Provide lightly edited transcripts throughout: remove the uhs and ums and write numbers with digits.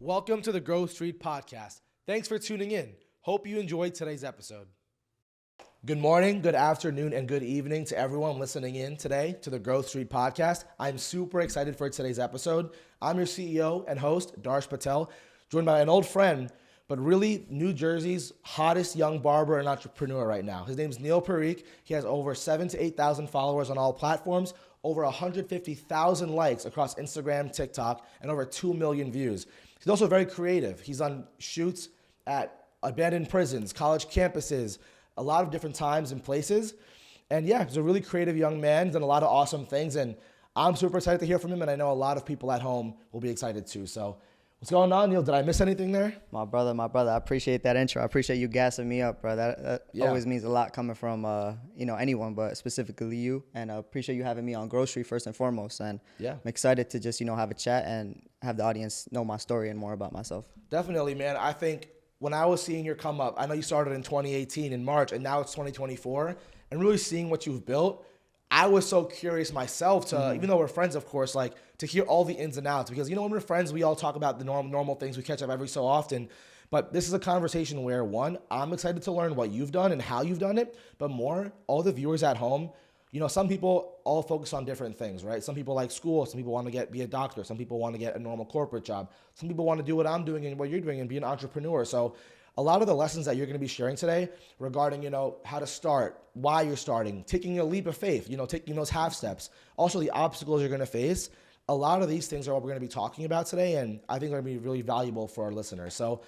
Welcome to the Growth Street Podcast. Thanks for tuning in. Hope you enjoyed today's episode. Good morning, good afternoon, and good evening to everyone listening in today to the Growth Street Podcast. I'm super excited for today's episode. I'm your CEO and host, Darsh Patel, joined by an old friend, but really New Jersey's hottest young barber and entrepreneur right now. His name is Neil Parikh. He has over 7,000 to 8,000 followers on all platforms, over 150,000 likes across Instagram, TikTok, and over 2 million views. He's also very creative. He's on shoots at abandoned prisons, college campuses, a lot of different times and places. And yeah, he's a really creative young man. He's done a lot of awesome things. And I'm super excited to hear from him. And I know a lot of people at home will be excited too. So what's going on, Neil? Did I miss anything there? My brother, I appreciate that intro. I appreciate you gassing me up, bro. That always means a lot coming from, anyone, but specifically you. And I appreciate you having me on Grocery first and foremost. And I'm excited to just, have a chat and have the audience know my story and more about myself. Definitely, man. I think when I was seeing your come up, I know you started in 2018 in March, and now it's 2024, and really seeing what you've built, I was so curious myself to, even though we're friends, of course, like to hear all the ins and outs, because, when we're friends, we all talk about the normal things. We catch up every so often, but this is a conversation where, one, I'm excited to learn what you've done and how you've done it, but more, all the viewers at home, some people all focus on different things, right? Some people like school. Some people want to be a doctor. Some people want to get a normal corporate job. Some people want to do what I'm doing and what you're doing and be an entrepreneur. So a lot of the lessons that you're going to be sharing today regarding, how to start, why you're starting, taking a leap of faith, taking those half steps, also the obstacles you're going to face. A lot of these things are what we're going to be talking about today, and I think they're going to be really valuable for our listeners. So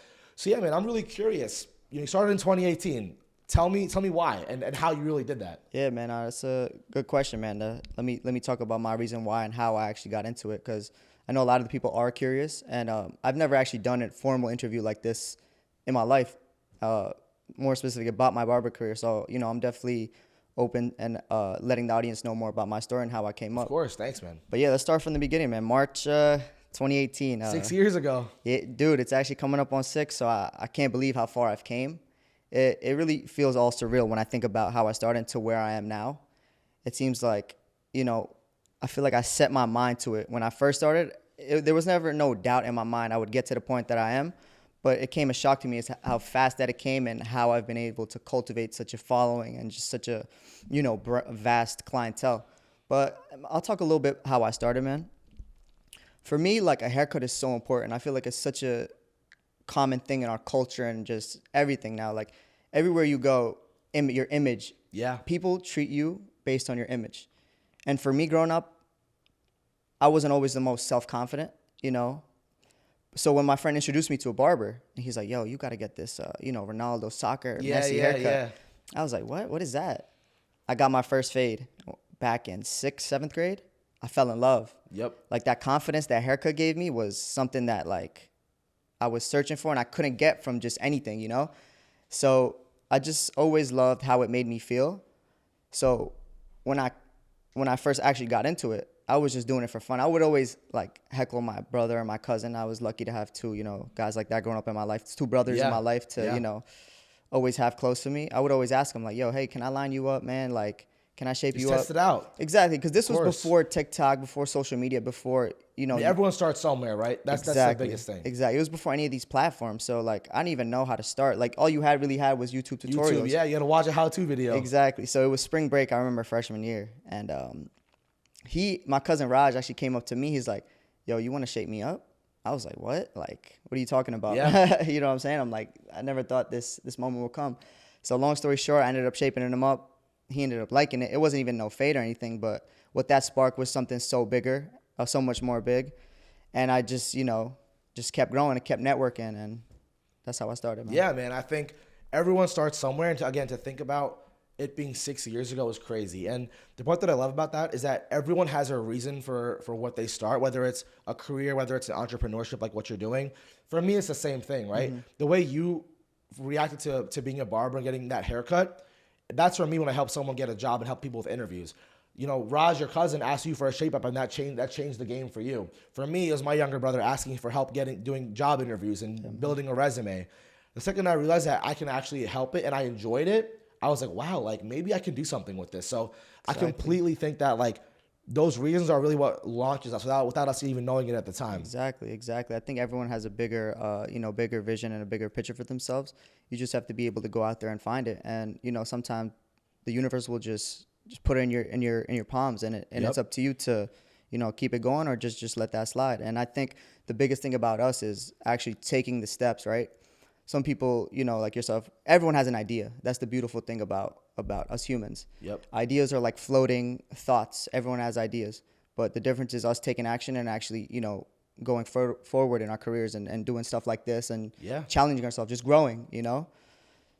yeah, man, I'm really curious. You started in 2018. Tell me why and how you really did that. Yeah, man, that's a good question, man. Let me talk about my reason why and how I actually got into it, because I know a lot of the people are curious, and I've never actually done a formal interview like this in my life, more specific about my barber career. So, I'm definitely open and letting the audience know more about my story and how I came up. Of course, thanks, man. But yeah, let's start from the beginning, man. March 2018. 6 years ago. Yeah, dude, it's actually coming up on 6, so I can't believe how far I've came. It really feels all surreal when I think about how I started to where I am now. It seems like, I feel like I set my mind to it. When I first started, there was never no doubt in my mind I would get to the point that I am. But it came as a shock to me is how fast that it came and how I've been able to cultivate such a following and just such a, vast clientele. But I'll talk a little bit how I started, man. For me, like, a haircut is so important. I feel like it's such a common thing in our culture and just everything now. Like, everywhere you go, your image. Yeah. People treat you based on your image. And for me growing up, I wasn't always the most self-confident, So when my friend introduced me to a barber, and he's like, yo, you got to get this, Ronaldo soccer Messi haircut. Yeah. I was like, what? What is that? I got my first fade back in 6th, 7th grade. I fell in love. Yep. Like, that confidence that haircut gave me was something that, like, I was searching for and I couldn't get from just anything, So I just always loved how it made me feel. So when I first actually got into it, I was just doing it for fun. I would always, like, heckle my brother or my cousin. I was lucky to have two, guys like that growing up in my life. 2 brothers in my life to, always have close to me. I would always ask them, like, yo, hey, can I line you up, man? Like, can I shape you up? Test it out. Exactly, because this was before TikTok, before social media, before, everyone starts somewhere, right? That's the biggest thing. Exactly. It was before any of these platforms. So, like, I didn't even know how to start. Like, all you really had was YouTube tutorials. Yeah, you had to watch a how-to video. Exactly. So it was spring break, I remember, freshman year. And my cousin Raj actually came up to me. He's like, yo, you want to shape me up? I was like, what? Like, what are you talking about? Yeah. You know what I'm saying? I'm like, I never thought this moment would come. So long story short, I ended up shaping him up. He ended up liking it. It wasn't even no fade or anything, but what that sparked was something so bigger, so much more big. And I just, just kept growing and kept networking, and that's how I started, man. Yeah, man. I think everyone starts somewhere. And to think about it being 6 years ago is crazy. And the part that I love about that is that everyone has a reason for what they start, whether it's a career, whether it's an entrepreneurship like what you're doing. For me, it's the same thing, right? Mm-hmm. The way you reacted to being a barber and getting that haircut, that's for me when I help someone get a job and help people with interviews. Raj, your cousin, asked you for a shape up, and that changed the game for you. For me, it was my younger brother asking for help doing job interviews and building a resume. The second I realized that I can actually help it and I enjoyed it, I was like, wow, like maybe I can do something with this. So exactly. I completely think that like those reasons are really what launches us without us even knowing it at the time. Exactly. I think everyone has a bigger, bigger vision and a bigger picture for themselves. You just have to be able to go out there and find it. And, sometimes the universe will just put it in your palms, and it's up to you to, keep it going or just let that slide. And I think the biggest thing about us is actually taking the steps, right? Some people, like yourself, everyone has an idea. That's the beautiful thing about us humans. Yep. Ideas are like floating thoughts. Everyone has ideas. But the difference is us taking action and actually, going forward in our careers and doing stuff like this and challenging ourselves, just growing,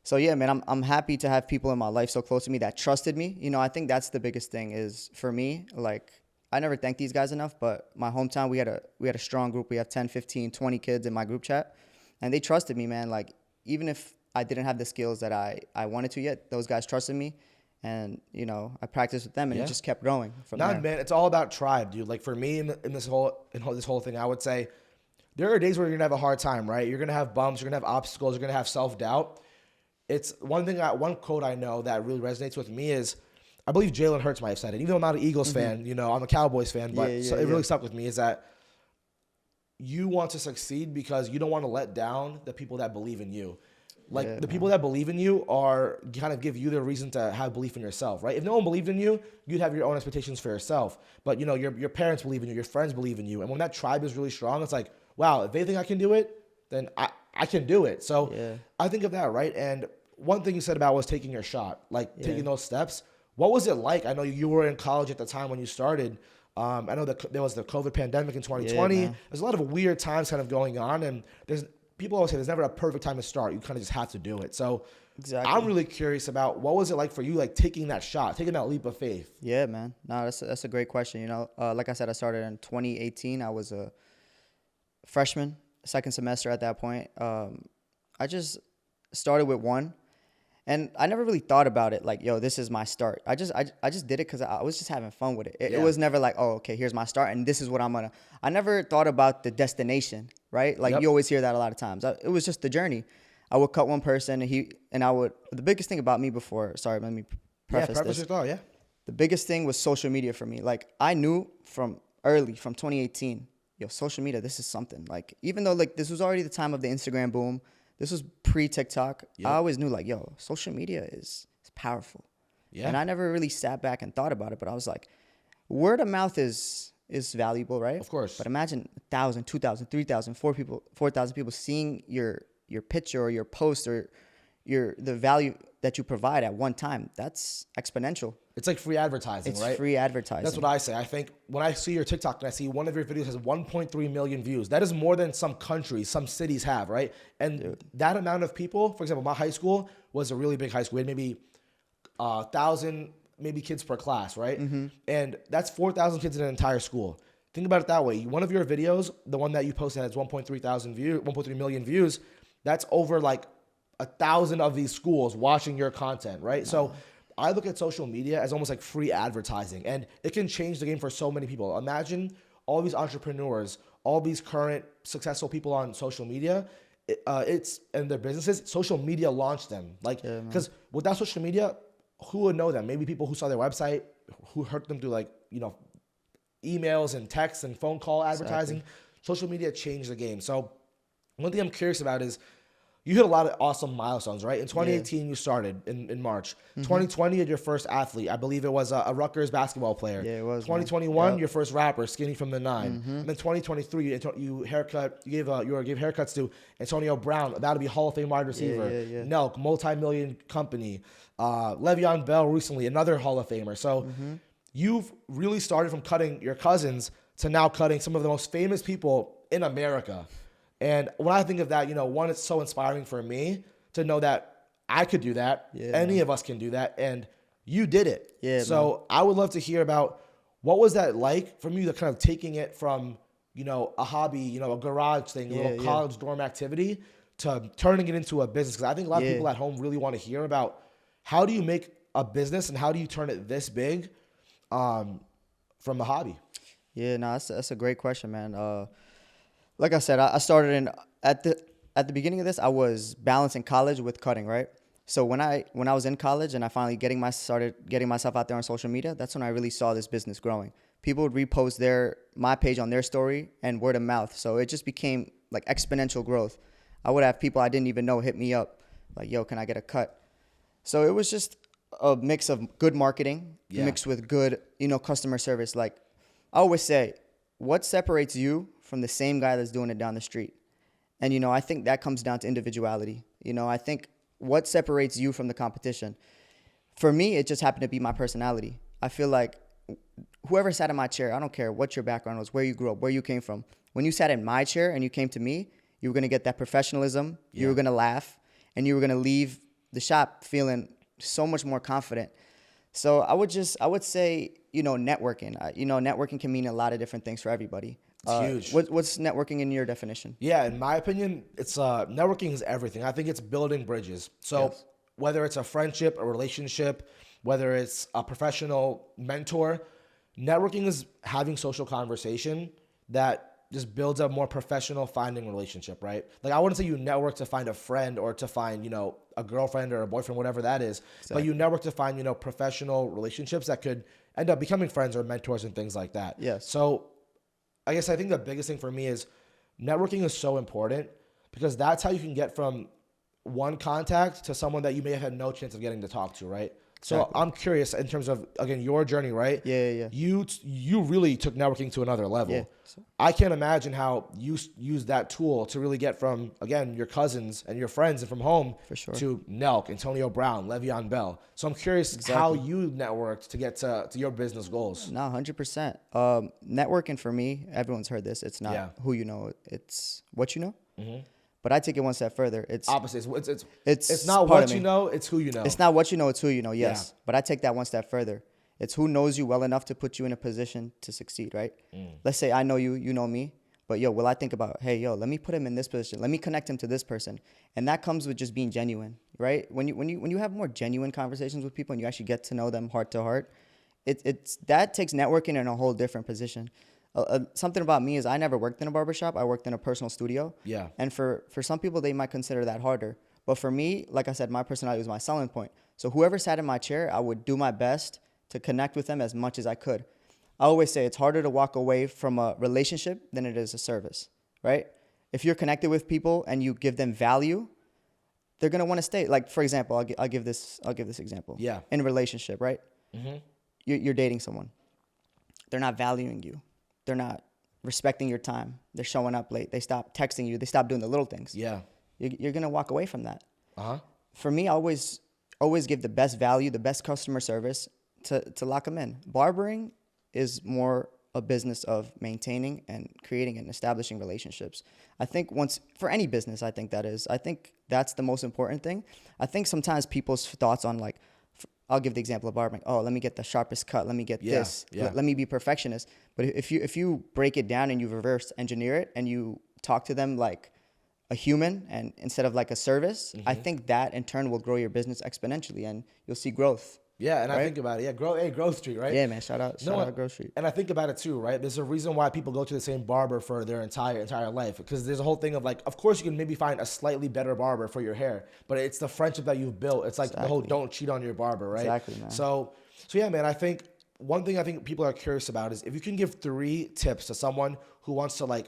So, yeah, man, I'm happy to have people in my life so close to me that trusted me. I think that's the biggest thing is for me, like, I never thank these guys enough, but my hometown, we had a strong group. We have 10, 15, 20 kids in my group chat. And they trusted me, man. Like, even if I didn't have the skills that I wanted to yet, those guys trusted me. And, I practiced with them, and it just kept growing from there. Man, it's all about tribe, dude. Like, for me, in this whole thing, I would say there are days where you're going to have a hard time, right? You're going to have bumps. You're going to have obstacles. You're going to have self-doubt. It's one quote I know that really resonates with me is, I believe Jalen Hurts might have said it. Even though I'm not an Eagles fan, I'm a Cowboys fan, but it really stuck with me is that you want to succeed because you don't want to let down the people that believe in you. Like, the people that believe in you are kind of give you the reason to have belief in yourself, right? If no one believed in you, you'd have your own expectations for yourself. But, your parents believe in you, your friends believe in you. And when that tribe is really strong, it's like, wow, if they think I can do it, then I can do it. So I think of that, right? And one thing you said about was taking your shot, like taking those steps. What was it like? I know you were in college at the time when you started. I know that there was the COVID pandemic in 2020. There's a lot of weird times kind of going on, and people always say there's never a perfect time to start. You kind of just have to do it. So I'm really curious about what was it like for you, like taking that shot, taking that leap of faith? Yeah, man. No, that's a great question. Like I said, I started in 2018. I was a freshman, second semester at that point. I just started with one. And I never really thought about it like, yo, this is my start. I just did it because I was just having fun with it. It was never like, oh, okay, here's my start, and this is what I never thought about the destination, right? Like, you always hear that a lot of times. It was just the journey. I would cut one person, the biggest thing about me let me preface this. Your thought, The biggest thing was social media for me. Like, I knew from 2018, social media, this is something. Like, even though, like, this was already the time of the Instagram boom, this was pre-TikTok. I always knew, like, social media is powerful. Yeah. And I never really sat back and thought about it, but I was like, word of mouth is valuable, right? Of course. But imagine 1,000, 2,000, 3,000, 4,000 people seeing your picture or your post or the value that you provide at one time. That's exponential. It's like free advertising, right? It's free advertising. That's what I say. I think when I see your TikTok and I see one of your videos has 1.3 million views, that is more than some countries, some cities have, right? And that amount of people, for example, my high school was a really big high school. We had maybe 1,000 kids per class, right? Mm-hmm. And that's 4,000 kids in an entire school. Think about it that way. One of your videos, the one that you posted has 1.3 million views, that's over like 1,000 of these schools watching your content, right? Wow. So I look at social media as almost like free advertising, and it can change the game for so many people. Imagine all these entrepreneurs, all these current successful people on social media, and their businesses. Social media launched them, because without social media, who would know them? Maybe people who saw their website, who heard them through emails and texts and phone call advertising. Exactly. Social media changed the game. So one thing I'm curious about is, you hit a lot of awesome milestones, right? In 2018, you started in March. Mm-hmm. 2020, you had your first athlete. I believe it was a Rutgers basketball player. Yeah, it was. 2021, your first rapper, Skinny from the Nine. Mm-hmm. And then 2023, you gave haircuts to Antonio Brown. That'll be Hall of Fame wide receiver. Nelk, multi-million company. Le'Veon Bell recently, another Hall of Famer. So you've really started from cutting your cousins to now cutting some of the most famous people in America. And when I think of that, one, it's so inspiring for me to know that I could do that. Yeah, Any of us can do that. And you did it. Yeah, so I would love to hear about what was that like from you, to kind of taking it from, a hobby, a garage thing, a little college dorm activity, to turning it into a business. Because I think a lot of people at home really want to hear about how do you make a business and how do you turn it this big from a hobby? Yeah, no, that's a great question, man. Like I said, I started at the beginning of this, I was balancing college with cutting, right? So when I was in college and I finally started getting myself out there on social media, that's when I really saw this business growing. people would repost my page on their story and word of mouth. So it just became like exponential growth. I would have people I didn't even know hit me up like, yo, can I get a cut? So it was just a mix of good marketing mixed with good, customer service. Like I always say, what separates you from the same guy that's doing it down the street? And, I think that comes down to individuality. I think what separates you from the competition? For me, it just happened to be my personality. I feel like whoever sat in my chair, I don't care what your background was, where you grew up, where you came from. When you sat in my chair and you came to me, you were going to get that professionalism. You were going to laugh, and you were going to leave the shop feeling so much more confident. So I would say, networking. Networking can mean a lot of different things for everybody. It's huge. What's networking in your definition? Yeah, in my opinion, it's networking is everything. I think it's building bridges. So whether it's a friendship, a relationship, whether it's a professional mentor, networking is having social conversation that just builds a more professional finding relationship, right? Like I wouldn't say you network to find a friend or to find, a girlfriend or a boyfriend, whatever that is, but you network to find, professional relationships that could end up becoming friends or mentors and things like that. Yes. So I guess I think the biggest thing for me is networking is so important because that's how you can get from one contact to someone that you may have had no chance of getting to talk to, right? So exactly. I'm curious in terms of, again, your journey, right? Yeah. You really took networking to another level. Yeah. I can't imagine how you use that tool to really get from, again, your cousins and your friends and from home to Nelk, Antonio Brown, Le'Veon Bell. So I'm curious how you networked to get to your business goals. No, 100%. Networking for me, everyone's heard this. It's not who you know, it's what you know. Mm-hmm. But I take it one step further. It's opposite. It's not what you know, it's who you know. It's not what you know, it's who you know, yes. Yeah. But I take that one step further. It's who knows you well enough to put you in a position to succeed, right? Let's say I know you, you know me. But, will I think about, hey, let me put him in this position. Let me connect him to this person. And that comes with just being genuine, right? When you have more genuine conversations with people and you actually get to know them heart to heart, that takes networking in a whole different position. Something about me is I never worked in a barbershop. I worked in a personal studio. Yeah. And for some people, they might consider that harder. But for me, like I said, my personality was my selling point. So whoever sat in my chair, I would do my best to connect with them as much as I could. I always say it's harder to walk away from a relationship than it is a service, right? If you're connected with people and you give them value, they're going to want to stay. Like, for example, I'll give this example. Yeah. In a relationship, right? Mm-hmm. You're dating someone. They're not valuing you. They're not respecting your time. They're showing up late. They stop texting you. They stop doing the little things. Yeah. You're going to walk away from that. Uh-huh. For me, I always give the best value, the best customer service to lock them in. Barbering is more a business of maintaining and creating and establishing relationships. I think for any business, I think that's the most important thing. I think sometimes people's thoughts on like, I'll give the example of barbering. Oh, let me get the sharpest cut. Let me get this. Yeah. Let me be perfectionist. But if you break it down and you reverse engineer it and you talk to them like a human and instead of like a service, I think that in turn will grow your business exponentially and you'll see growth. Yeah, and right? I think about it. Yeah, Growth Street, right? Yeah, man. Shout out Growth Street. And I think about it too, right? There's a reason why people go to the same barber for their entire life, because there's a whole thing of like, of course you can maybe find a slightly better barber for your hair, but it's the friendship that you've built. It's like the whole don't cheat on your barber, right? Exactly, man. So yeah, man. I think one thing I think people are curious about is if you can give 3 tips to someone who wants to like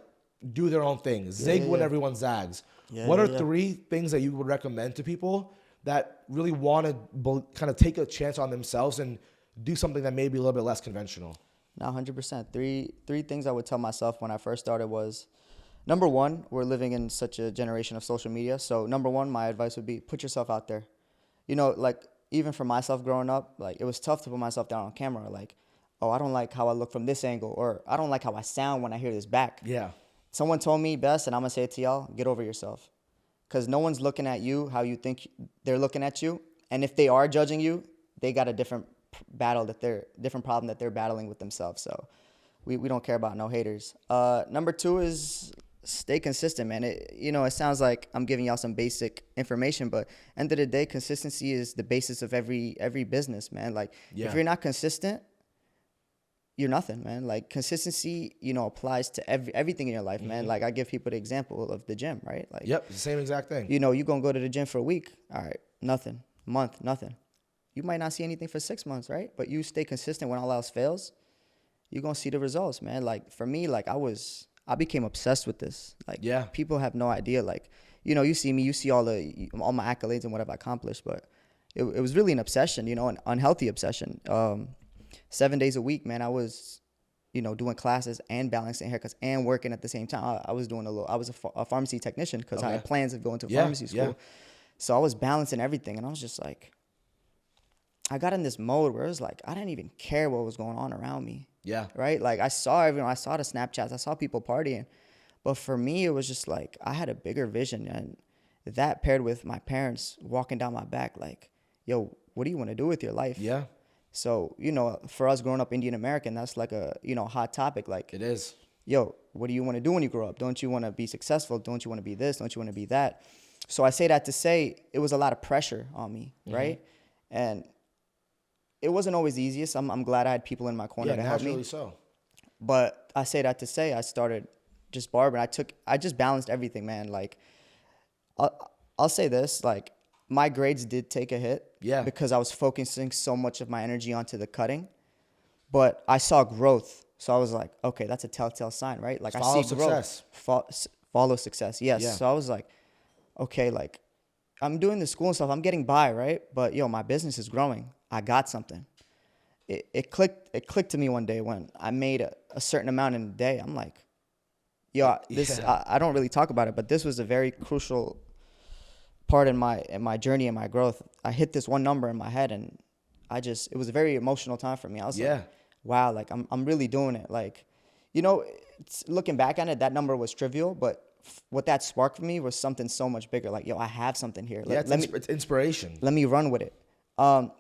do their own thing, zig when everyone zags. What are 3 things that you would recommend to people that really want to kind of take a chance on themselves and do something that may be a little bit less conventional? No, 100%. Three things I would tell myself when I first started was, number one, we're living in such a generation of social media. So number one, my advice would be put yourself out there. Like even for myself growing up, like it was tough to put myself down on camera. Like, oh, I don't like how I look from this angle, or I don't like how I sound when I hear this back. Yeah. Someone told me best, and I'm going to say it to y'all, get over yourself. Because no one's looking at you how you think they're looking at you. And if they are judging you, they got a different problem that they're battling with themselves. So we don't care about no haters. Number 2 is stay consistent, man. It sounds like I'm giving y'all some basic information, but end of the day, consistency is the basis of every business, man. Like if you're not consistent, you're nothing, man. Like consistency, applies to everything in your life, man. Like I give people the example of the gym, right? Like, yep, it's the same exact thing. You're going to go to the gym for a week. All right, nothing. Month, nothing. You might not see anything for 6 months, right? But you stay consistent when all else fails. you're going to see the results, man. Like for me, like I became obsessed with this. Like Yeah. people have no idea. Like, you see me, you see all my accolades and what I've accomplished, but it was really an obsession, an unhealthy obsession. 7 days a week, man, I was, doing classes and balancing haircuts and working at the same time. I was doing I was a pharmacy technician because I had plans of going to pharmacy school. Yeah. So I was balancing everything, and I was just like, I got in this mode where it was like, I didn't even care what was going on around me. Yeah. Right? Like I saw everyone, I saw the Snapchats, I saw people partying. But for me, it was just like, I had a bigger vision. And that paired with my parents walking down my back, like, yo, what do you want to do with your life? Yeah. So, for us growing up Indian American, that's like a, hot topic. Like, it is. Yo, what do you want to do when you grow up? Don't you want to be successful? Don't you want to be this? Don't you want to be that? So I say that to say it was a lot of pressure on me, right? And it wasn't always the easiest. I'm glad I had people in my corner to help me. Naturally so. But I say that to say I started just barbering. I just balanced everything, man. Like, I'll say this, like, my grades did take a hit. Yeah. Because I was focusing so much of my energy onto the cutting. But I saw growth. So I was like, okay, that's a telltale sign, right? Like, follow I see success. Growth. Follow success, yes. Yeah. So I was like, okay, like, I'm doing the school and stuff. I'm getting by, right? But, my business is growing. I got something. It clicked to me one day when I made a certain amount in a day. I'm like, I don't really talk about it, but this was a very crucial part in my journey and my growth. I hit this one number in my head, and it was a very emotional time for me. I was like, wow, like I'm really doing it. Like, looking back on it, that number was trivial, but what that sparked for me was something so much bigger. Like, I have something here. It's inspiration. Let me run with it. So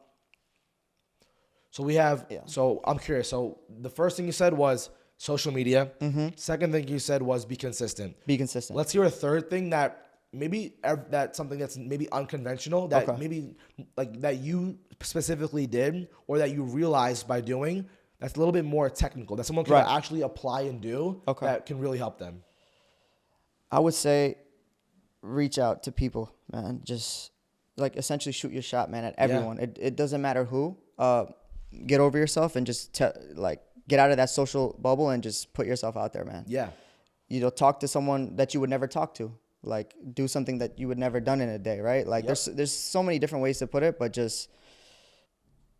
we have, so I'm curious. So the first thing you said was social media. Second thing you said was be consistent. Be consistent. Let's hear a third thing that that's something that's maybe unconventional, that maybe like that you specifically did or that you realized by doing that's a little bit more technical, that someone can actually apply and do that can really help them. I would say reach out to people, man. Just like essentially shoot your shot, man, at everyone. It doesn't matter who. Get over yourself and just get out of that social bubble and just put yourself out there, man. Yeah. Talk to someone that you would never talk to. Like, do something that you would never done in a day, right? Like, there's so many different ways to put it, but just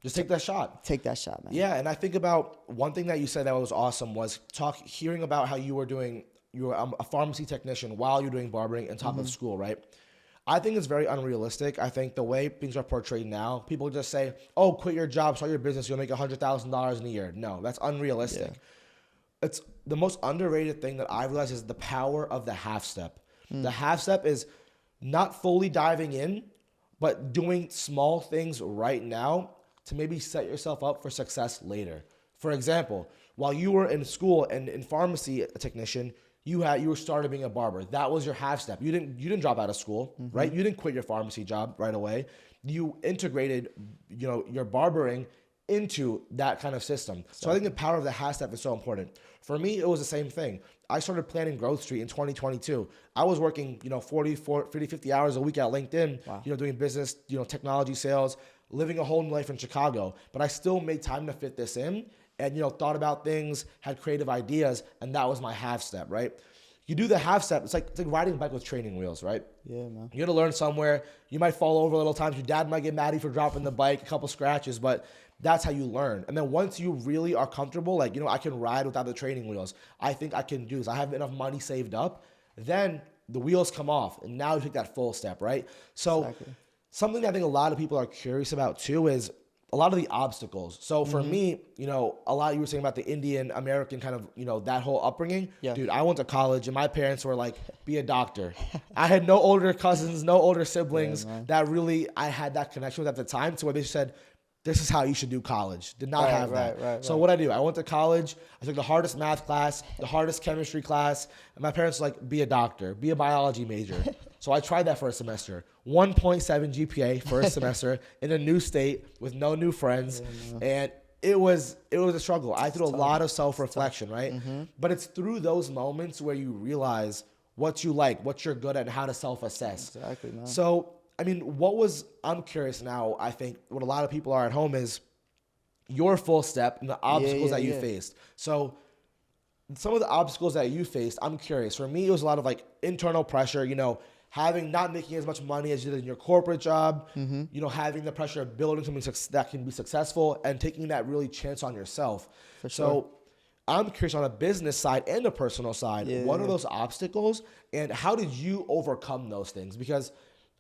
take that shot. Take that shot, man. Yeah, and I think about one thing that you said that was awesome was hearing about how you were a pharmacy technician while you're doing barbering on top of school, right? I think it's very unrealistic. I think the way things are portrayed now, people just say, oh, quit your job, start your business, you'll make $100,000 in a year. No, that's unrealistic. Yeah. It's the most underrated thing that I realized is the power of the half step. The half step is not fully diving in, but doing small things right now to maybe set yourself up for success later. For example, while you were in school and in pharmacy, a technician, you were started being a barber. That was your half step. You didn't drop out of school, right? You didn't quit your pharmacy job right away. You integrated, your barbering into that kind of system. So I think the power of the half step is so important. For me, it was the same thing. I started planning Growth Street in 2022. I was working, 50 hours a week at LinkedIn, doing business, technology sales, living a whole new life in Chicago. But I still made time to fit this in and, thought about things, had creative ideas, and that was my half step, right? You do the half step, it's like riding a bike with training wheels, right? Yeah, man. You're gonna learn somewhere. You might fall over a little times. Your dad might get mad at you for dropping the bike, a couple scratches, but that's how you learn. And then once you really are comfortable, like, I can ride without the training wheels. I think I can do this. I have enough money saved up. Then the wheels come off, and now you take that full step, right? So something I think a lot of people are curious about too is a lot of the obstacles. So for me, a lot you were saying about the Indian American kind of, that whole upbringing. Yeah. Dude, I went to college and my parents were like, be a doctor. I had no older cousins, no older siblings that really I had that connection with at the time to where they said, this is how you should do college. Did not have that. So what I do, I went to college. I took the hardest math class, the hardest chemistry class. And my parents were like, be a doctor, be a biology major. So I tried that for a semester. 1.7 GPA for a semester in a new state with no new friends. And it was a struggle. I did a lot of self-reflection, right? But it's through those moments where you realize what you like, what you're good at, and how to self-assess. Exactly, man. So, I'm curious now, I think what a lot of people are at home is, your full step and the obstacles that you yeah. faced. So some of the obstacles that you faced, I'm curious. For me, it was a lot of like internal pressure, having not making as much money as you did in your corporate job, having the pressure of building something that can be successful and taking that really chance on yourself. For So sure. I'm curious on a business side and a personal side, what are those obstacles and how did you overcome those things? Because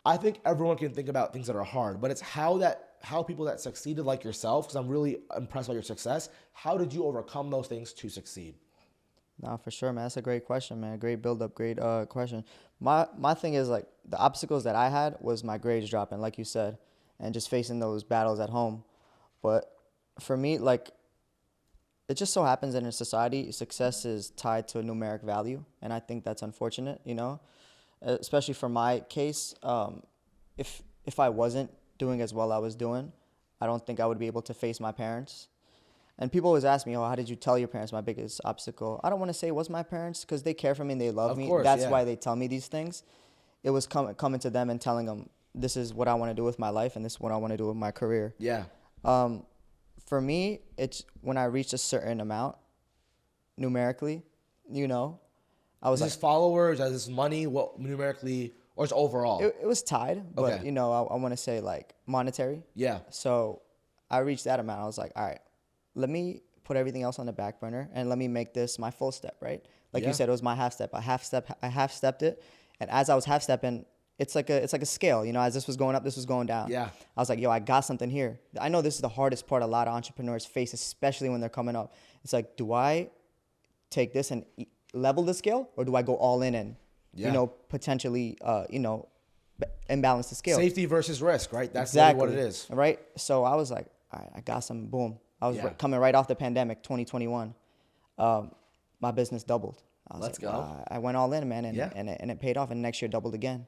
I think everyone can think about things that are hard, but it's how people that succeeded like yourself, because I'm really impressed by your success, how did you overcome those things to succeed? No, for sure, man. That's a great question, man. Great build up, great question. My thing is like the obstacles that I had was my grades dropping, like you said, and just facing those battles at home. But for me, like it just so happens that in society, success is tied to a numeric value, and I think that's unfortunate, especially for my case. If I wasn't doing as well I was doing, I don't think I would be able to face my parents. And people always ask me, "Oh, how did you tell your parents?" My biggest obstacle. I don't want to say it was my parents because they care for me and they love Of me. course, That's yeah. why they tell me these things. It was coming to them and telling them, "This is what I want to do with my life, and this is what I want to do with my career." Yeah. For me, it's when I reached a certain amount numerically, I was Is like, this followers, is this money, what numerically, or is it overall? it was tied, but Okay. I want to say like monetary. Yeah. So I reached that amount. I was like, all right, let me put everything else on the back burner and let me make this my full step, right? Like Yeah. you said, it was my half step. I half stepped it, and as I was half stepping, it's like a scale. As this was going up, this was going down. Yeah. I was like, yo, I got something here. I know this is the hardest part a lot of entrepreneurs face, especially when they're coming up. It's like, do I take this and level the scale, or do I go all in and potentially imbalance the scale? Safety versus risk, right? That's Exactly really what it is. right. So I was like, all right, I got some. Boom. I was Yeah. coming right off the pandemic, 2021. My business doubled. I was Let's like, go. wow. I went all in, man, and Yeah. and it paid off. And next year doubled again.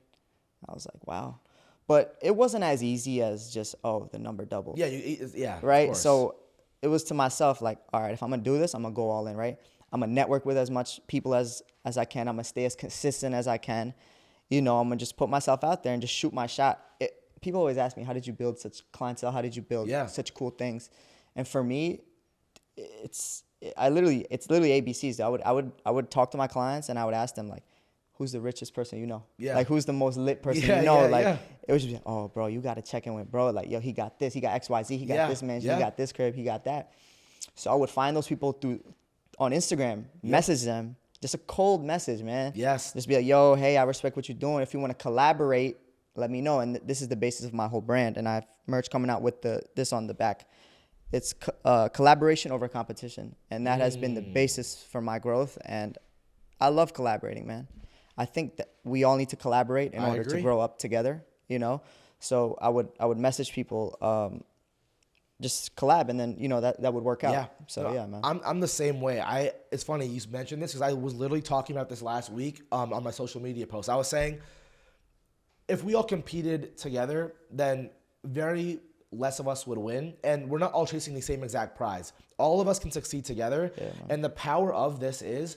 I was like, wow. But it wasn't as easy as just the number doubled. Yeah, of Right. course. So it was to myself like, all right, if I'm gonna do this, I'm gonna go all in. Right. I'm gonna network with as much people as I can. I'm gonna stay as consistent as I can. I'm gonna just put myself out there and just shoot my shot. People always ask me, how did you build such clientele? How did you build such cool things? And for me, it's literally ABCs. I would talk to my clients and I would ask them like, who's the richest person you know? Yeah. Like, who's the most lit person Yeah, you know? yeah, Like, yeah. it was just like, oh, bro, you got to check in with bro. Like, yo, he got this. He got XYZ. He got this mansion. Yeah. He got this crib. He got that. So I would find those people on Instagram, message them. Just a cold message, man. Yes. Just be like, yo, hey, I respect what you're doing. If you want to collaborate, let me know. And this is the basis of my whole brand. And I have merch coming out with this on the back. It's collaboration over competition. And that has been the basis for my growth. And I love collaborating, man. I think that we all need to collaborate in order to grow up together, So I would message people, just collab, and then that would work out. Yeah. So yeah, man. I'm the same way. It's funny you mentioned this because I was literally talking about this last week on my social media post. I was saying if we all competed together, then very less of us would win, and we're not all chasing the same exact prize. All of us can succeed together, and the power of this is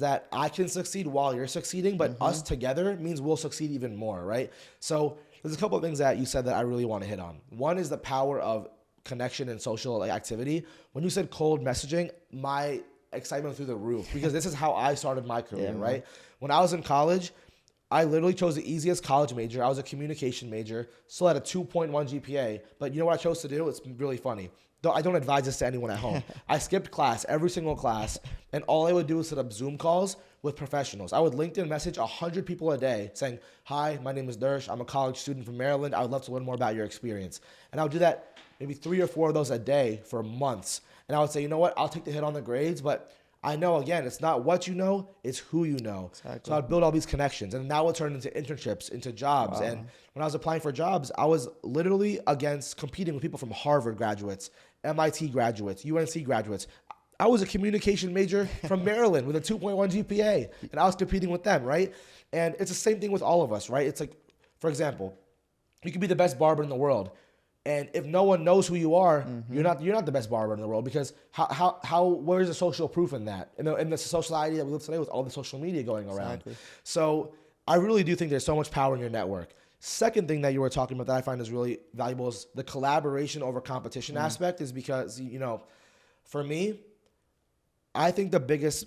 that I can succeed while you're succeeding, but us together means we'll succeed even more, right? So there's a couple of things that you said that I really want to hit on. One is the power of connection and social activity. When you said cold messaging, my excitement through the roof, because this is how I started my career, right? When I was in college, I literally chose the easiest college major. I was a communication major, still had a 2.1 GPA, but you know what I chose to do? It's really funny. I don't advise this to anyone at home. I skipped class, every single class, and all I would do is set up Zoom calls with professionals. I would LinkedIn message 100 people a day saying, hi, my name is Darsh. I'm a college student from Maryland. I would love to learn more about your experience. And I would do that maybe 3 or 4 of those a day for months. And I would say, you know what? I'll take the hit on the grades, but I know, again, it's not what you know, it's who you know. Exactly. So I'd build all these connections, and now it turned into internships, into jobs. Wow. And when I was applying for jobs, I was literally competing with people from Harvard graduates, MIT graduates, UNC graduates. I was a communication major from Maryland with a 2.1 GPA, and I was competing with them, right? And it's the same thing with all of us, right? It's like, for example, you could be the best barber in the world, and if no one knows who you are, you're not the best barber in the world, because where's the social proof in that? In the society that we live today with all the social media going around. Exactly. So I really do think there's so much power in your network. Second thing that you were talking about that I find is really valuable is the collaboration over competition aspect, is because, for me, I think the biggest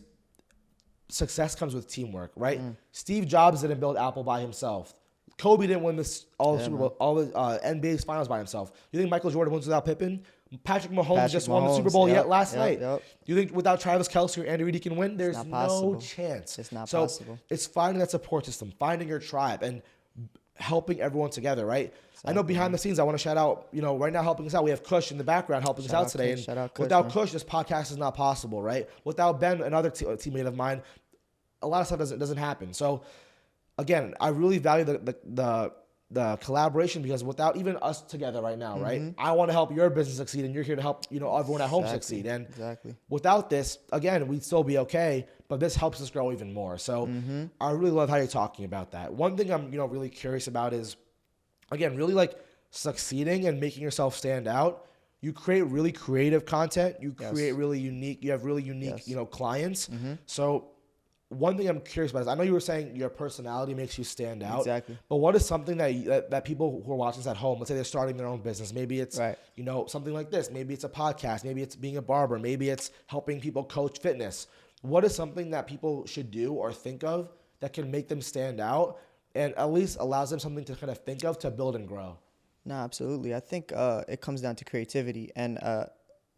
success comes with teamwork, right? Steve Jobs didn't build Apple by himself. Kobe didn't win all the Super Bowl, all the NBA finals by himself. You think Michael Jordan wins without Pippen? Patrick Mahomes just won the Super Bowl last night. You think without Travis Kelce or Andy Reid he can win? There's no chance. It's not possible. It's finding that support system, finding your tribe, and helping everyone together, right? Exactly. I know behind the scenes, I want to shout out, right now helping us out, we have Kush in the background helping us out today. And without Kush, this podcast is not possible, right? Without Ben, another teammate of mine, a lot of stuff doesn't happen. So again, I really value the collaboration, because without even us together right now, right? I want to help your business succeed, and you're here to help, everyone at home succeed. And without this, again, we'd still be okay, but this helps us grow even more. So I really love how you're talking about that. One thing I'm, really curious about is, again, really like succeeding and making yourself stand out. You create really creative content. You create really unique, you have really unique, clients. So one thing I'm curious about is, I know you were saying your personality makes you stand out. Exactly. But what is something that people who are watching this at home, let's say they're starting their own business, maybe it's something like this, maybe it's a podcast, maybe it's being a barber, maybe it's helping people coach fitness. What is something that people should do or think of that can make them stand out and at least allows them something to kind of think of to build and grow? No, absolutely. I think it comes down to creativity. And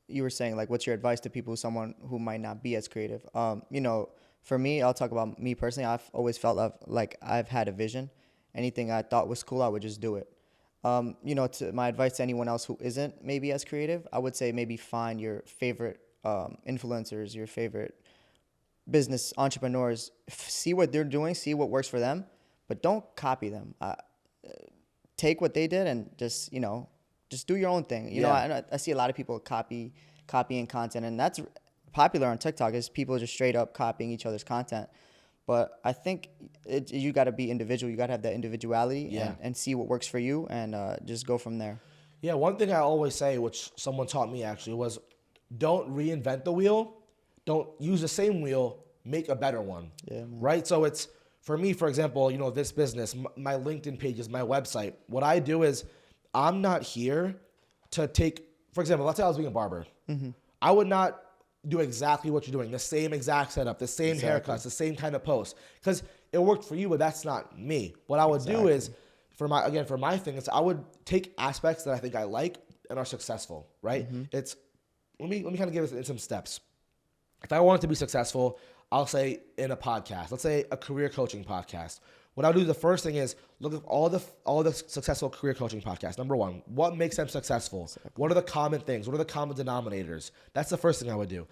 you were saying, like, what's your advice to people, someone who might not be as creative? For me, I'll talk about me personally. I've always felt like I've had a vision. Anything I thought was cool, I would just do it. My advice to anyone else who isn't maybe as creative, I would say maybe find your favorite influencers, your favorite business entrepreneurs. See what they're doing, see what works for them, but don't copy them. Take what they did and just do your own thing. I see a lot of people copying content, and that's popular on TikTok, is people just straight up copying each other's content. But I think you got to be individual. You got to have that individuality and see what works for you, and just go from there. Yeah, one thing I always say, which someone taught me actually, was don't reinvent the wheel. Don't use the same wheel, make a better one. Yeah, man. Right? So it's, for me, for example, this business, my LinkedIn pages, my website, what I do is I'm not here to take, for example, let's say I was being a barber. I would not do exactly what you're doing, the same exact setup, the same haircuts, the same kind of post, because it worked for you, but that's not me. What I would do is, for my thing, is I would take aspects that I think I like and are successful, right? It's, let me kind of give it some steps. If I want it to be successful, I'll say in a podcast, let's say a career coaching podcast. What I'll do, the first thing is look at all the successful career coaching podcasts. Number one, what makes them successful? Exactly. What are the common things? What are the common denominators? That's the first thing I would do.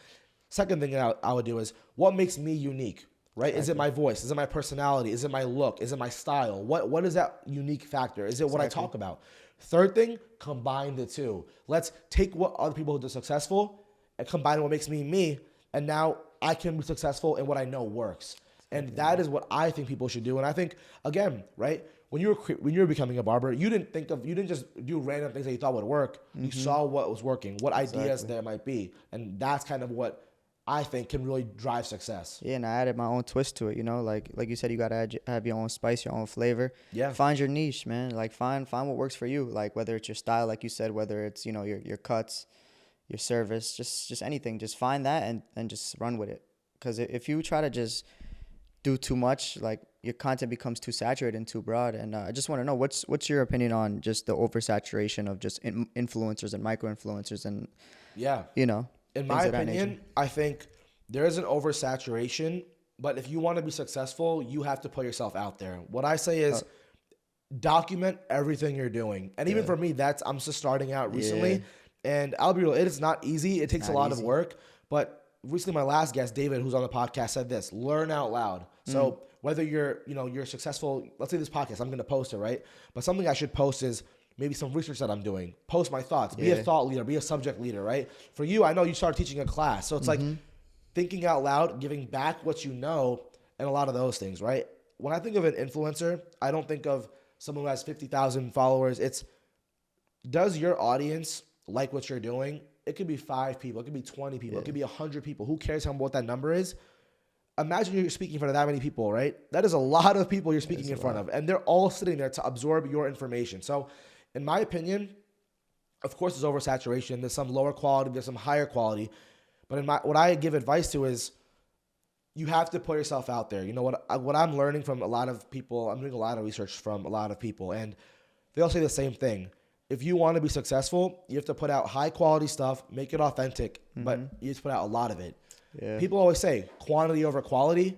Second thing I would do is, what makes me unique, right? Exactly. Is it my voice? Is it my personality? Is it my look? Is it my style? What is that unique factor? Is it what I talk about? Third thing, combine the two. Let's take what other people do successful and combine what makes me me, and now I can be successful in what I know works. And that is what I think people should do. And I think, again, right, when you were becoming a barber, you didn't just do random things that you thought would work. You saw what was working, what ideas there might be. And that's kind of what I think can really drive success. Yeah, and I added my own twist to it, like you said, you got to have your own spice, your own flavor. Yeah. Find your niche, man. Like, find what works for you. Like, whether it's your style, like you said, whether it's, your cuts, your service, just anything. Just find that and just run with it. Because if you try to just do too much, like, your content becomes too saturated and too broad. And I just want to know, what's your opinion on just the oversaturation of just influencers and micro influencers and in my opinion, I think there is an oversaturation, but if you want to be successful, you have to put yourself out there. What I say is document everything you're doing. And even for me, I'm just starting out recently, and I'll be real, it is not easy. It takes a lot of work, but recently my last guest, David, who's on the podcast, said this: learn out loud. So whether you're successful, let's say this podcast, I'm going to post it, right? But something I should post is maybe some research that I'm doing, post my thoughts, be a thought leader, be a subject leader, right? For you, I know you started teaching a class. So it's like thinking out loud, giving back what you know, and a lot of those things, right? When I think of an influencer, I don't think of someone who has 50,000 followers. It's, does your audience like what you're doing? It could be 5 people. It could be 20 people. It could be 100 people. Who cares what that number is? imagine you're speaking in front of that many people, right? That is a lot of people you're speaking in front of, and they're all sitting there to absorb your information. So, in my opinion, of course, there's oversaturation. There's some lower quality, there's some higher quality. But what I give advice to is you have to put yourself out there. You know what I'm learning from a lot of people, I'm doing a lot of research from a lot of people, and they all say the same thing. If you want to be successful, you have to put out high quality stuff, make it authentic, but you have to put out a lot of it. Yeah. People always say quantity over quality.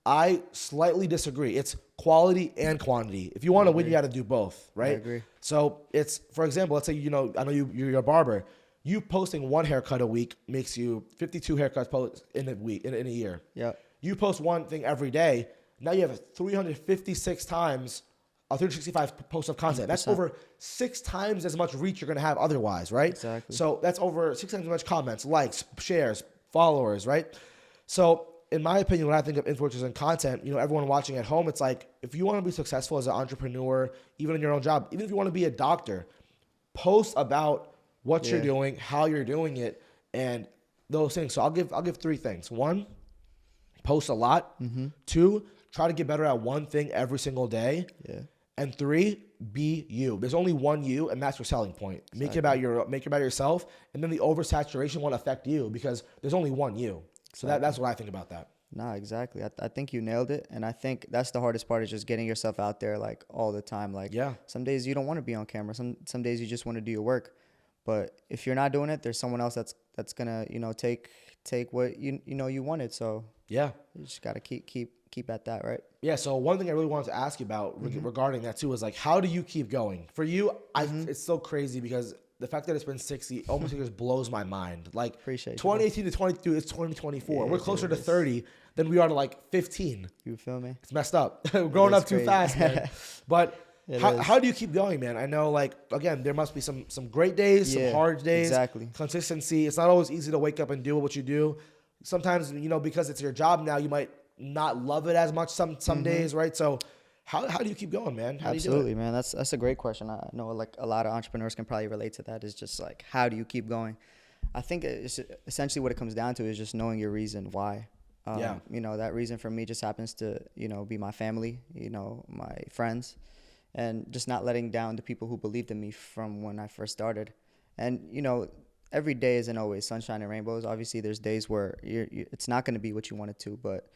I slightly disagree. It's quality and quantity. If you want to win, you got to do both, right? I agree. So it's, for example, let's say, I know you're a barber. You posting one haircut a week makes you 52 haircuts in a week, in a year. Yeah. You post one thing every day. Now you have 356 times, 365 posts of content. 100%. That's over 6 times as much reach you're going to have otherwise, right? Exactly. So that's over 6 times as much comments, likes, shares, followers, right? So in my opinion, when I think of influencers and content, everyone watching at home, it's like, if you want to be successful as an entrepreneur, even in your own job, even if you want to be a doctor, post about what you're doing, how you're doing it, and those things. So I'll give 3 things. 1, post a lot. 2, try to get better at one thing every single day. Yeah. And 3, be you. There's only one you, and that's your selling point. Exactly. Make it about yourself, and then the oversaturation won't affect you because there's only one you. So that's what I think about that. Nah, exactly. I think you nailed it. And I think that's the hardest part, is just getting yourself out there like all the time. Like some days you don't want to be on camera. Some days you just want to do your work. But if you're not doing it, there's someone else that's gonna, take what you wanted. So you just gotta keep at that, right? Yeah. So one thing I really wanted to ask you about regarding that too is like, how do you keep going? For you, it's so crazy because the fact that it's been 60 almost years blows my mind. Like, appreciate 2018 to 22, it's 2024. We're closer to 30 than we are to like 15. You feel me? It's messed up. We're growing up too fast, man. But how do you keep going, man? I know, like, again, there must be some great days, some hard days. Exactly. Consistency. It's not always easy to wake up and do what you do. Sometimes, because it's your job now, you might not love it as much some days, right? So how do you keep going, man? How Absolutely, do you do it? Man. That's a great question. I know like a lot of entrepreneurs can probably relate to that. It's just like, how do you keep going? I think it's essentially what it comes down to is just knowing your reason why. That reason for me just happens to, be my family, my friends, and just not letting down the people who believed in me from when I first started. And, every day isn't always sunshine and rainbows. Obviously, there's days where it's not going to be what you want it to, but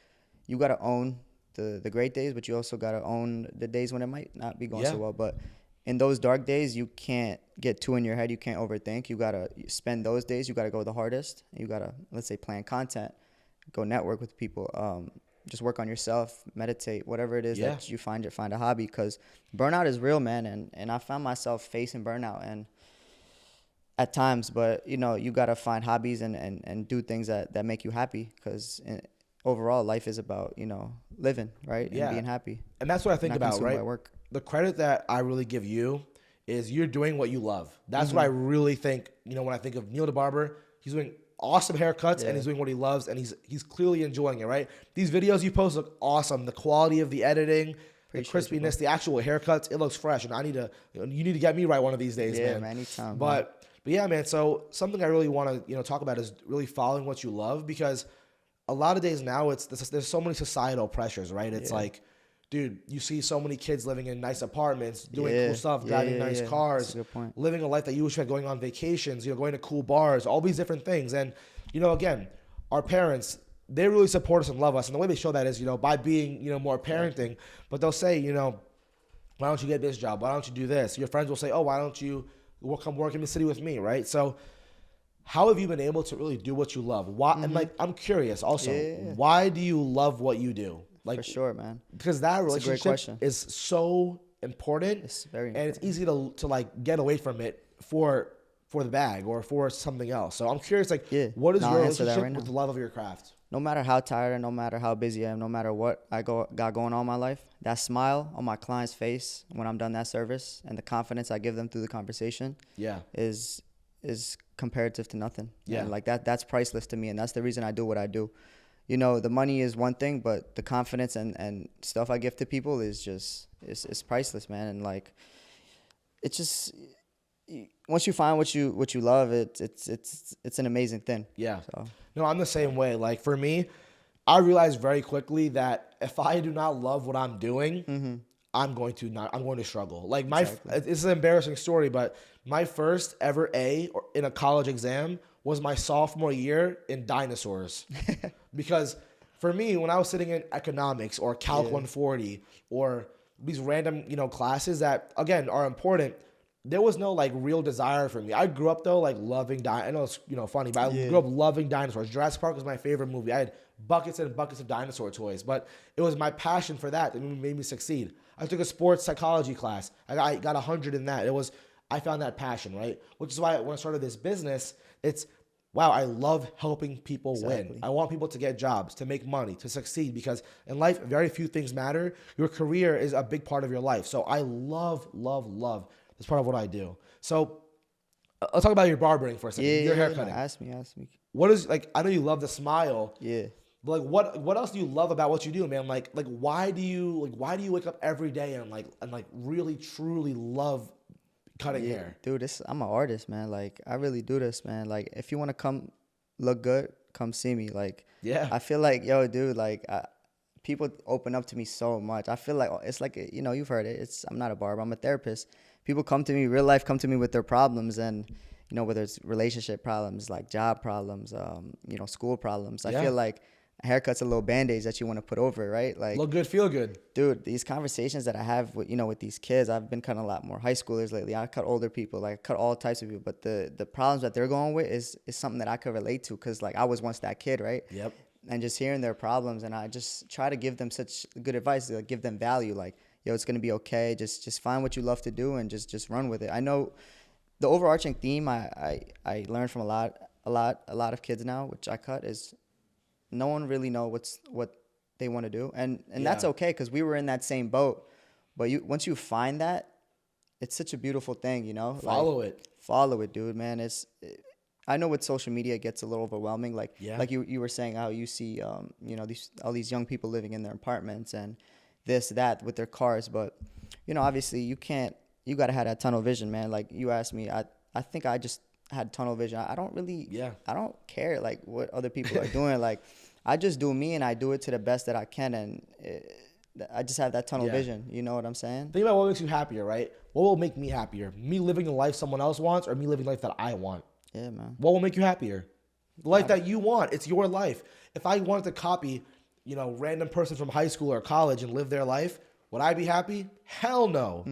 you got to own the great days, but you also got to own the days when it might not be going so well. But in those dark days, you can't get too in your head. You can't overthink. You got to spend those days. You got to go the hardest. You got to, let's say, plan content, go network with people, just work on yourself, meditate, whatever it is that you find a hobby, because burnout is real, man. And I found myself facing burnout and at times, but you got to find hobbies and do things that make you happy, because overall life is about, living, right? And being happy. And that's what I think about, right? Work. The credit that I really give you is you're doing what you love. That's what I really think, when I think of Neil the Barber, he's doing awesome haircuts and he's doing what he loves, and he's clearly enjoying it, right? These videos you post look awesome. The quality of the editing, the crispiness, the actual haircuts, it looks fresh. And you need to get me right one of these days, man. Yeah, anytime. But yeah, man. So something I really want to, talk about is really following what you love, because a lot of days now there's so many societal pressures, right? It's like, dude, you see so many kids living in nice apartments, doing cool stuff, driving nice cars, living a life that you wish you had, going on vacations, going to cool bars, all these different things. And, again, our parents, they really support us and love us. And the way they show that is, by being, more parenting. But they'll say, why don't you get this job? Why don't you do this? Your friends will say, oh, why don't you come work in the city with me, right? So how have you been able to really do what you love? Why? And I'm curious also, why do you love what you do? For sure, man. Because that relationship is so important. It's very important. And it's easy to get away from it for the bag or for something else. So I'm curious, what is your relationship with the love of your craft? No matter how tired and no matter how busy I am, no matter what I got going on in my life, that smile on my client's face when I'm done that service and the confidence I give them through the conversation is comparative to nothing. Yeah. And that's priceless to me, and that's the reason I do what I do. The money is one thing, but the confidence and stuff I give to people is just it's priceless, man. And it's just, once you find what you love, it's an amazing thing. Yeah. So. No, I'm the same way. For me, I realized very quickly that if I do not love what I'm doing, I'm going to struggle. Like it's an embarrassing story, but my first ever in a college exam was my sophomore year in dinosaurs. Because for me, when I was sitting in economics or Calc 140 or these random, classes that again are important, there was no like real desire for me. I grew up though like loving I know it's funny, but I grew up loving dinosaurs. Jurassic Park was my favorite movie. I had buckets and buckets of dinosaur toys, but it was my passion for that made me succeed. I took a sports psychology class. I got 100 in that. I found that passion, right? Which is why when I started this business, it's wow, I love helping people win. I want people to get jobs, to make money, to succeed, because in life, very few things matter. Your career is a big part of your life. So I love this part of what I do. So let's talk about your barbering for a second. Your haircutting. Ask me. What is like? I know you love the smile. Yeah. But like, what else do you love about what you do, man? Like why do you wake up every day and really truly love cutting hair? Dude, I'm an artist, man. Like, I really do this, man. Like, if you want to come look good, come see me. Like, I feel like, yo, dude, like, people open up to me so much. I feel like it's like, you've heard it. I'm not a barber. I'm a therapist. People come to me, real life come to me with their problems, and, whether it's relationship problems, like job problems, school problems. I feel like a haircut's a little band-aids that you want to put over, right? Like, look good, feel good. Dude, these conversations that I have with, with these kids, I've been cutting a lot more high schoolers lately. I cut older people, like I cut all types of people, but the problems that they're going with is something that I could relate to, because like I was once that kid, right? Yep. And just hearing their problems, and I just try to give them such good advice, like give them value, like, yo, it's gonna be okay. Just find what you love to do and just run with it. I know the overarching theme I learned from a lot of kids now, which I cut, is no one really know what they want to do, and that's okay, because we were in that same boat. But once you find that, it's such a beautiful thing, Follow it, dude, man. I know with social media it gets a little overwhelming, like you were saying, how you see all these young people living in their apartments and this that with their cars, but obviously you gotta have that tunnel vision, man. Like you asked me, I think I just had tunnel vision. I don't really I don't care like what other people are doing. Like I just do me, and I do it to the best that I can, and I just have that tunnel vision. You know what I'm saying? Think about what makes you happier, right? What will make me happier? Me living the life someone else wants, or me living the life that I want? Yeah, man. What will make you happier? The life that you want. It's your life. If I wanted to copy, random person from high school or college and live their life, would I be happy? Hell no.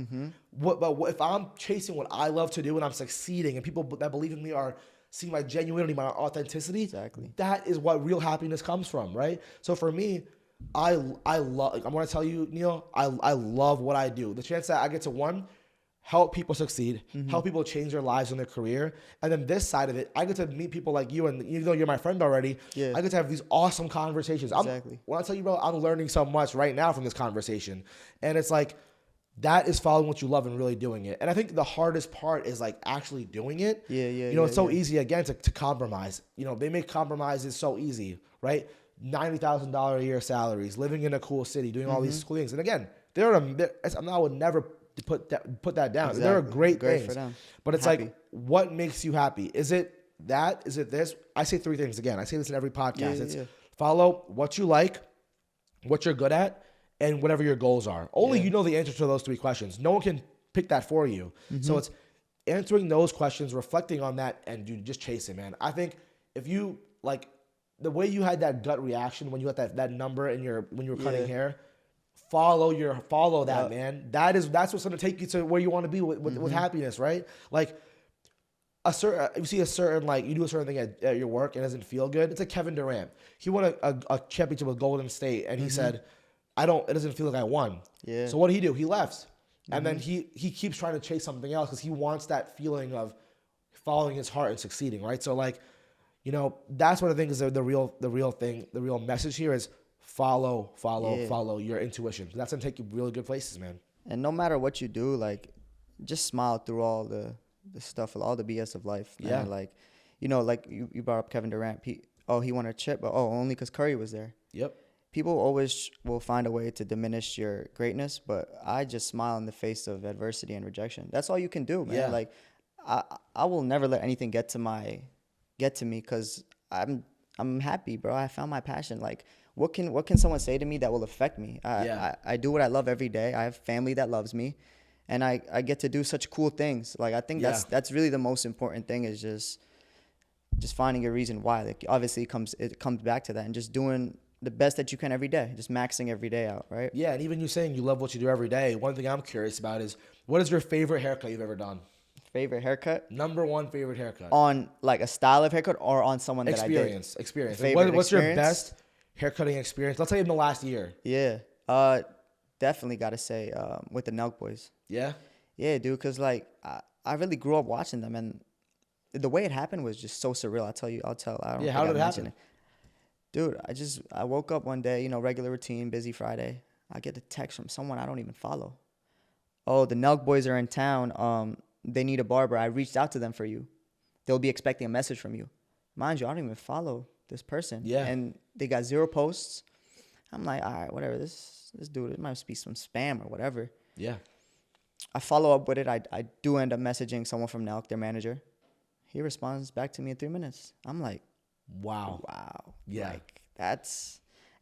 But if I'm chasing what I love to do and I'm succeeding, and people that believe in me are seeing my genuinity, my authenticity, that is what real happiness comes from, right? So for me, I love, I'm going to tell you, Neil, I love what I do. The chance that I get to, help people succeed, help people change their lives and their career. And then this side of it, I get to meet people like you, and even though you're my friend already, I get to have these awesome conversations. When I tell you, bro, I'm learning so much right now from this conversation. And it's like, that is following what you love and really doing it. And I think the hardest part is like actually doing it. It's so easy again to compromise. They make compromises so easy, right? $90,000 a year salaries, living in a cool city, doing all these cool things. And again, I would never put that down. Exactly. They're great things for them. But it's like, what makes you happy? Is it that? Is it this? I say three things again. I say this in every podcast. Follow what you like, what you're good at, and whatever your goals are. Only you know the answer to those three questions. No one can pick that for you. So it's answering those questions, reflecting on that, and dude, just chase it, man. I think if you like the way you had that gut reaction when you got that number when you were cutting hair, follow that, man. That's what's gonna take you to where you want to be with happiness, right? Like you see a certain, like you do a certain thing at your work and it doesn't feel good. It's like Kevin Durant. He won a championship with Golden State, and he said, it doesn't feel like I won. Yeah. So what did he do? He left. And then he keeps trying to chase something else because he wants that feeling of following his heart and succeeding, right? So like, that's what I think is the real thing. The real message here is follow your intuition. That's gonna take you really good places, man. And no matter what you do, like, just smile through all the stuff, all the BS of life, man. Yeah. Like, like you brought up Kevin Durant. He won a chip, but only because Curry was there. Yep. People always will find a way to diminish your greatness, but I just smile in the face of adversity and rejection. That's all you can do, man. Yeah. Like, I will never let anything get to me, because I'm happy, bro. I found my passion. Like, what can someone say to me that will affect me? Yeah. I do what I love every day. I have family that loves me, and I get to do such cool things. Like I think Yeah. that's really the most important thing, is just finding a reason why. Like obviously it comes back to that, and just doing the best that you can every day, just maxing every day out, right? Yeah, and even you saying you love what you do every day, one thing I'm curious about is, what is your favorite haircut you've ever done? Favorite haircut? Number one favorite haircut. On like a style of haircut, or on someone that I did? Experience. Favorite What's your experience? best haircutting experience? Let's say in the last year. Yeah. Definitely got to say with the Nelk boys. Yeah? Yeah, dude, because like I really grew up watching them, and the way it happened was just so surreal. I don't Yeah, how think did I it mentioned happen? Dude, I woke up one day, regular routine, busy Friday. I get a text from someone I don't even follow. Oh, the Nelk boys are in town. They need a barber. I reached out to them for you. They'll be expecting a message from you. Mind you, I don't even follow this person. Yeah. And they got 0 posts. I'm like, all right, whatever. This dude, it must be some spam or whatever. Yeah. I follow up with it. I do end up messaging someone from Nelk, their manager. He responds back to me in 3 minutes. I'm like, Wow. Yeah. Like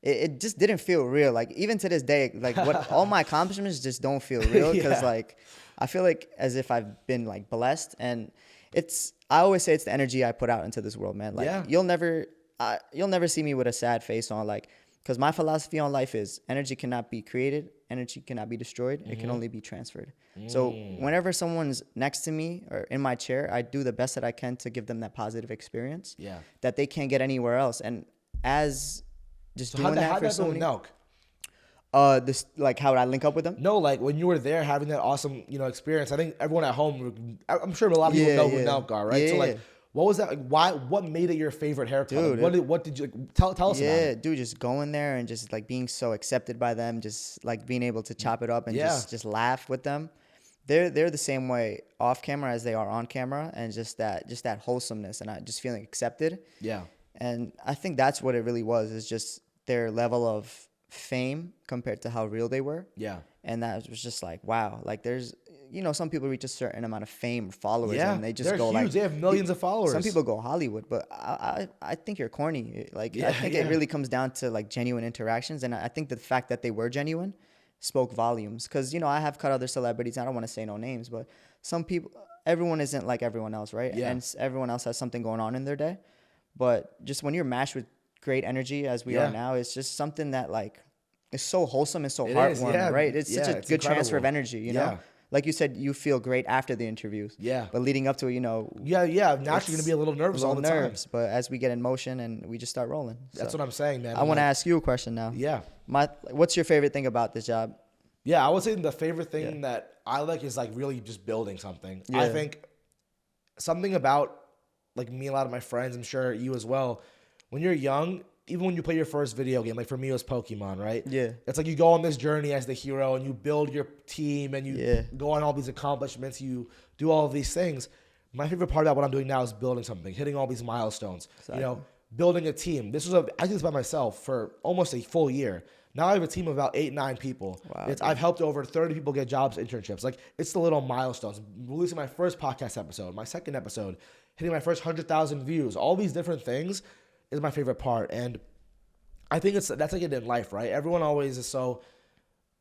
it just didn't feel real. Like even to this day, like what all my accomplishments just don't feel real, because Yeah. like I feel like as if I've been like blessed, and I always say it's the energy I put out into this world, man. Like Yeah. you'll never see me with a sad face on, like, because my philosophy on life is energy cannot be created, energy cannot be destroyed, it can only be transferred. So whenever someone's next to me or in my chair, I do the best that I can to give them that positive experience Yeah. that they can't get anywhere else. And as just So doing that how'd for that so go with many, Nelk? this, like, how would I link up with them? No, like when you were there having that awesome, experience. I think everyone at home, I'm sure a lot of people Yeah, know who yeah. Nelk are, right? So like, Yeah. what was that? Like, what made it your favorite haircut? Dude, What did you tell us about Yeah, it? dude, just going there and just like being so accepted by them, just like being able to chop it up and Yeah. just laugh with them. They're the same way off camera as they are on camera, and just that wholesomeness, and just feeling accepted. Yeah. And I think that's what it really was, is just their level of fame compared to how real they were. Yeah. And that was just like, wow. Like there's, some people reach a certain amount of fame or followers, Yeah. and they just They're go huge. like, They have millions of followers. Some people go Hollywood, but I think you're corny. Like Yeah, I think yeah. it really comes down to like genuine interactions, and I think the fact that they were genuine spoke volumes. Because I have cut other celebrities. I don't want to say no names, but some people, everyone isn't like everyone else, right? Yeah. And everyone else has something going on in their day. But just when you're matched with great energy as we Yeah. are now, it's just something that like is so wholesome and so It heartwarming, is, yeah. right? It's such Yeah, a it's good transfer of incredible. energy, Yeah. Like you said, you feel great after the interviews. Yeah. But leading up to it, Yeah. Naturally, gonna be a little nervous all the time. But as we get in motion and we just start rolling. That's So, what I'm saying, man. I want to ask you a question now. Yeah. What's your favorite thing about this job? Yeah, I would say the favorite thing that I like is like really just building something. I Yeah. think something about like me, a lot of my friends, I'm sure you as well, when you're young, even when you play your first video game, like for me it was Pokemon, right? Yeah. It's like you go on this journey as the hero and you build your team and you Yeah. go on all these accomplishments, you do all of these things. My favorite part about what I'm doing now is building something, hitting all these milestones. Exactly. Building a team. I did this by myself for almost a full year. Now I have a team of about 8-9 people. Wow, I've helped over 30 people get jobs, internships. Like it's the little milestones. Releasing my first podcast episode, my second episode, hitting my first 100,000 views. All these different things is my favorite part. And I think that's like it in life, right? Everyone always is so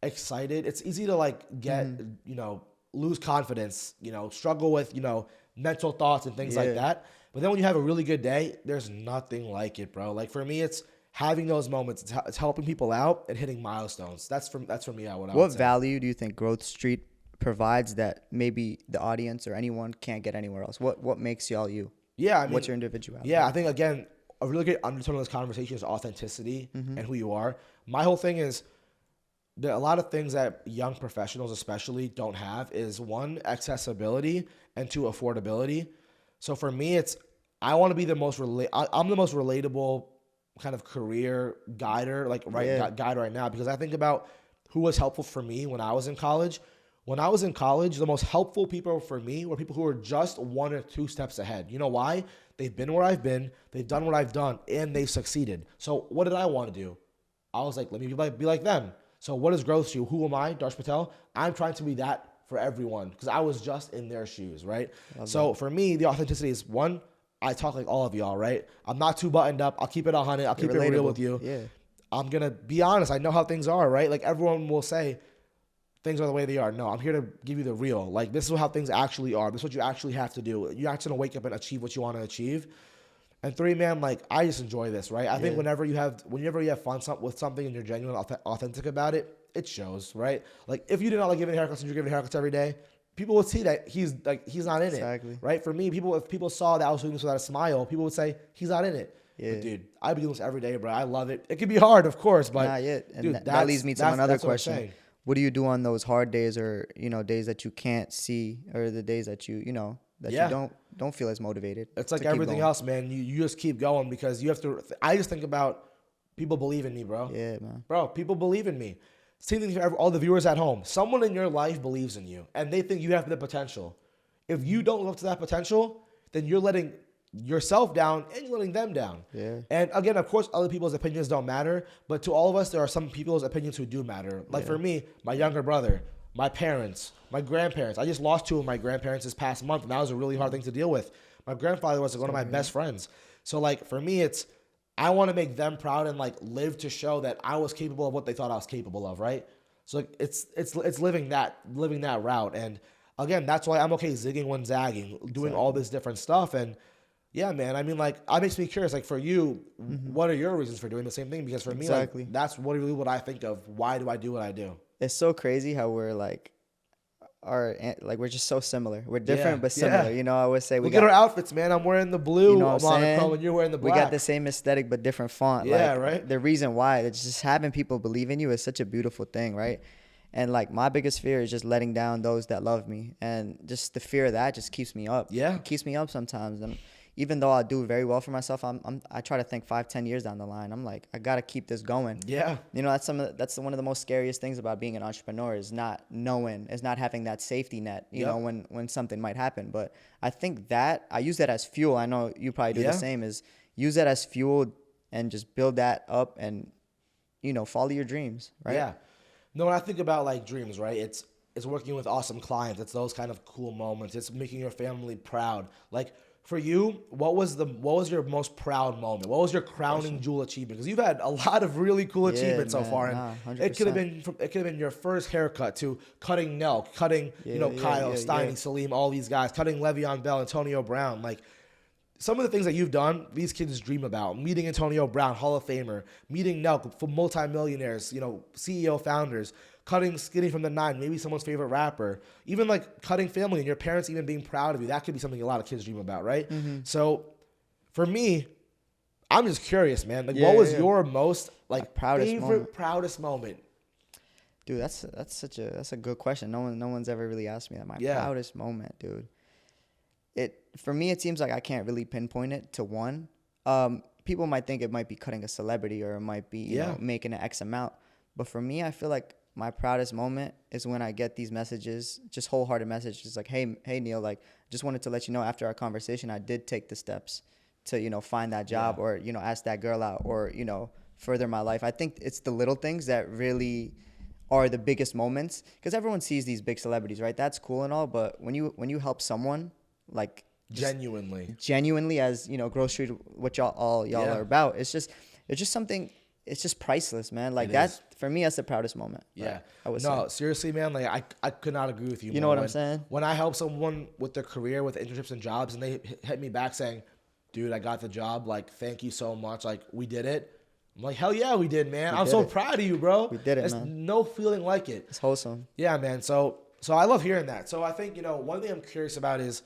excited. It's easy to like get, lose confidence, struggle with, mental thoughts and things like Yeah. that. But then when you have a really good day, there's nothing like it, bro. Like for me, it's having those moments. It's helping people out and hitting milestones. That's for me. I would What say. value do you think Growth Street provides that maybe the audience or anyone can't get anywhere else? What makes y'all you? Yeah, I mean, What's your individuality? Yeah, I think again, a really good undertone of this conversation is authenticity and who you are. My whole thing is there are a lot of things that young professionals especially don't have is one, accessibility, and two, affordability. So for me, I want to be the most I'm the most relatable kind of career guider, guide right now, because I think about who was helpful for me when I was in college. When I was in college, the most helpful people for me were people who were just 1 or 2 steps ahead. You know why? They've been where I've been, they've done what I've done, and they've succeeded. So what did I want to do? I was like, let me be like them. So what is growth to? Who am I, Darsh Patel? I'm trying to be that for everyone because I was just in their shoes, right? So for me, the authenticity is one, I talk like all of y'all, right? I'm not too buttoned up. I'll keep it 100. I'll keep it real relatable. with you. Yeah. I'm going to be honest. I know how things are, right? Like everyone will say things are the way they are. No, I'm here to give you the real. Like this is how things actually are. This is what you actually have to do. You're actually going to wake up and achieve what you want to achieve. And 3, man, like I just enjoy this, right? I think whenever you have fun with something and you're genuine, authentic about it, it shows, right? Like if you did not like giving haircuts and you're giving haircuts every day, people would see that he's not in it, right? For me, if people saw that I was doing this without a smile, people would say he's not in it. Yeah. But dude, I be doing this every day, bro. I love it. It can be hard, of course, but not yet. And dude, that leads me to another question. What what do you do on those hard days, or days that you can't see, or the days that you don't feel as motivated? It's like everything else, man. You just keep going because you have to. I just think about people believe in me, bro. Yeah, man. Bro, people believe in me. Same thing for all the viewers at home. Someone in your life believes in you, and they think you have the potential. If you don't live up to that potential, then you're letting yourself down and you're letting them down. Yeah. And again, of course, other people's opinions don't matter, but to all of us, there are some people's opinions who do matter. Like for me, my younger brother, my parents, my grandparents. I just lost 2 of my grandparents this past month, and that was a really hard thing to deal with. My grandfather was one of my best friends. So like for me, I want to make them proud and like live to show that I was capable of what they thought I was capable of, right? So like it's living that route. And again, that's why I'm okay zigging when zagging, doing all this different stuff. And yeah, man, I mean, like, it makes me curious. Like, for you, what are your reasons for doing the same thing? Because for me, like, that's really what I think of. Why do I do what I do? It's so crazy how we're like, we're just so similar. We're different but similar. You know, I would say look at our outfits, man. I'm wearing the blue monochrome, and you're wearing the black. We got the same aesthetic but different font. Yeah, like, right. The reason why it's just having people believe in you is such a beautiful thing, right? And like my biggest fear is just letting down those that love me, and just the fear of that just keeps me up. Yeah, it keeps me up sometimes. And even though I do very well for myself, I try to think 5-10 years down the line. I'm like, I gotta keep this going. Yeah, you know, that's one of the most scariest things about being an entrepreneur is not knowing, is not having that safety net. You know, when something might happen. But I think that I use that as fuel. I know you probably do the same. Is use that as fuel and just build that up and follow your dreams. Right? Yeah. No, when I think about like dreams, right? It's working with awesome clients. It's those kind of cool moments. It's making your family proud. Like for you, what was your most proud moment? What was your crowning jewel achievement? Because you've had a lot of really cool achievements so far, and it could have been your first haircut to cutting Nelk, cutting Kyle, Steiny, Salim, all these guys, cutting Le'Veon Bell, Antonio Brown, like. Some of the things that you've done, these kids dream about. Meeting Antonio Brown, Hall of Famer. Meeting Nelk, for multimillionaires, CEO founders. Cutting Skinny from the 9, maybe someone's favorite rapper. Even like cutting family and your parents even being proud of you. That could be something a lot of kids dream about, right? Mm-hmm. So for me, I'm just curious, man. Like, what was your most proudest moment? Dude, that's a good question. No one's ever really asked me that. My proudest moment, dude. For me, it seems like I can't really pinpoint it to one. People might think it might be cutting a celebrity, or it might be making an X amount. But for me, I feel like my proudest moment is when I get these messages, just wholehearted messages like, hey Neil, like, just wanted to let you know after our conversation, I did take the steps to, find that job or, ask that girl out or, further my life. I think it's the little things that really are the biggest moments, because everyone sees these big celebrities, right? That's cool and all. But when you help someone, like, genuinely, as grocery, what y'all are about, it's just something, it's just priceless, man. Like for me, that's the proudest moment. Yeah, I would say. Seriously, man, like I could not agree with you. You know what I'm saying? When I help someone with their career, with internships and jobs, and they hit me back saying, dude, I got the job, like, thank you so much, like, we did it. I'm like, hell yeah, we did, man. I'm so proud of you, bro. We did it, There's man. no feeling like it. It's wholesome. Yeah, man. So I love hearing that. So I think, one thing I'm curious about is,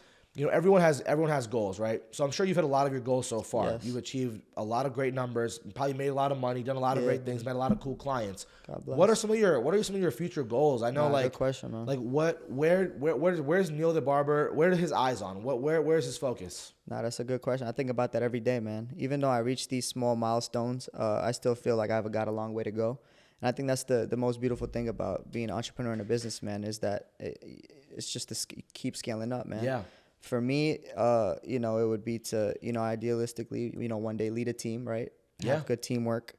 everyone has goals, right? So I'm sure you've hit a lot of your goals so far. Yes. You've achieved a lot of great numbers, probably made a lot of money, done a lot of great things, met a lot of cool clients. God bless. What are some of your future goals? I know, good question, man. Like where's Neil the Barber? Where are his eyes on? Where's his focus? That's a good question. I think about that every day, man. Even though I reach these small milestones, I still feel like I've got a long way to go. And I think that's the most beautiful thing about being an entrepreneur and a businessman is that it's just to keep scaling up, man. Yeah. For me, it would be to, idealistically, one day lead a team, right? Yeah. Have good teamwork,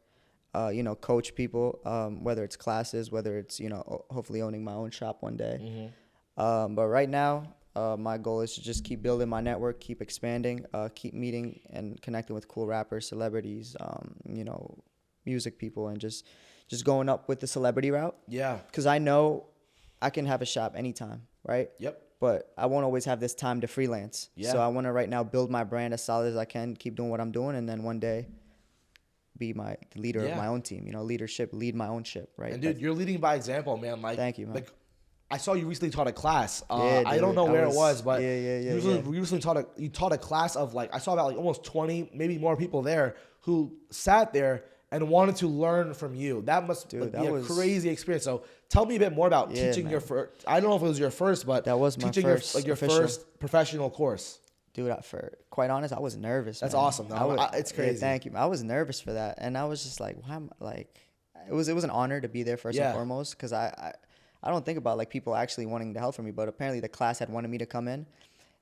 coach people, whether it's classes, whether it's, hopefully owning my own shop one day. Mm-hmm. But right now, my goal is to just keep building my network, keep expanding, keep meeting and connecting with cool rappers, celebrities, music people and just going up with the celebrity route. Yeah. Because I know I can have a shop anytime, right? Yep. But I won't always have this time to freelance. Yeah. So I want to right now build my brand as solid as I can, keep doing what I'm doing, and then one day be the leader of my own team. You know, lead my own ship, right? And dude, you're leading by example, man. Like, thank you, man. Like, I saw you recently taught a class. Yeah, I don't know where it was, but you recently taught a class of like, I saw about like almost 20, maybe more people there who sat there and wanted to learn from you. That must be a crazy experience. So tell me a bit more about teaching your first. I don't know if it was your first, but that was my teaching first your first professional course. Dude, for quite honest, I was nervous. That's man. awesome, though. It's crazy. Yeah, thank you. I was nervous for that, and I was just like, why am like, it was an honor to be there first and foremost, because I don't think about like people actually wanting to help for me, but apparently the class had wanted me to come in,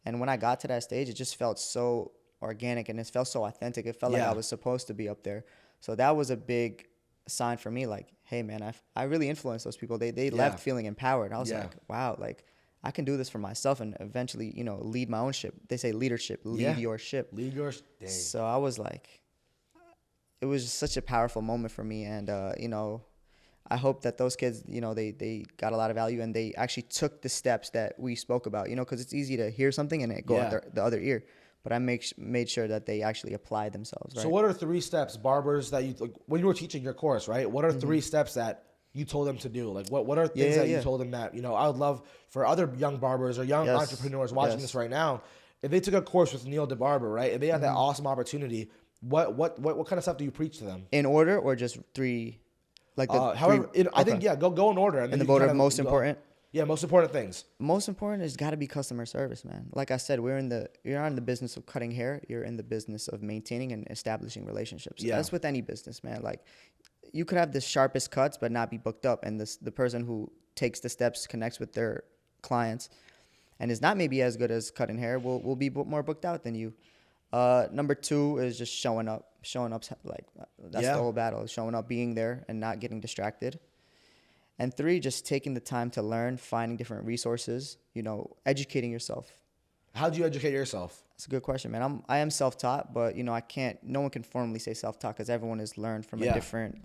and when I got to that stage, it just felt so organic and it felt so authentic. It felt like I was supposed to be up there. So that was a big sign for me, like, hey man, I really influenced those people. They left feeling empowered. I was like, wow, like I can do this for myself and eventually, you know, lead my own ship. They say leadership, lead your ship. Lead your dang. So I was like, it was just such a powerful moment for me. And, you know, I hope that those kids, you know, they got a lot of value and they actually took the steps that we spoke about, you know, because it's easy to hear something and it go out the other ear. But I made sure that they actually applied themselves. Right? So what are 3 steps, barbers, that you, like, when you were teaching your course, right? What are 3 steps that you told them to do? Like, what are things that you told them that, you know, I would love for other young barbers or young entrepreneurs watching this right now, if they took a course with Neil Barber, right, and they had that awesome opportunity, what kind of stuff do you preach to them? In order or just 3? Like however, I think, go in order. And in the order of most important? Yeah, most important things. Most important is got to be customer service, man. Like I said, you're not in the business of cutting hair. You're in the business of maintaining and establishing relationships. Yeah. That's with any business, man. Like, you could have the sharpest cuts but not be booked up, and the person who takes the steps, connects with their clients, and is not maybe as good as cutting hair will be more booked out than you. Number 2 is just showing up. Like, that's the whole battle. Showing up, being there, and not getting distracted. And 3, just taking the time to learn, finding different resources, you know, educating yourself. How do you educate yourself? That's a good question, man. I am self-taught, but, you know, no one can formally say self-taught because everyone has learned from a different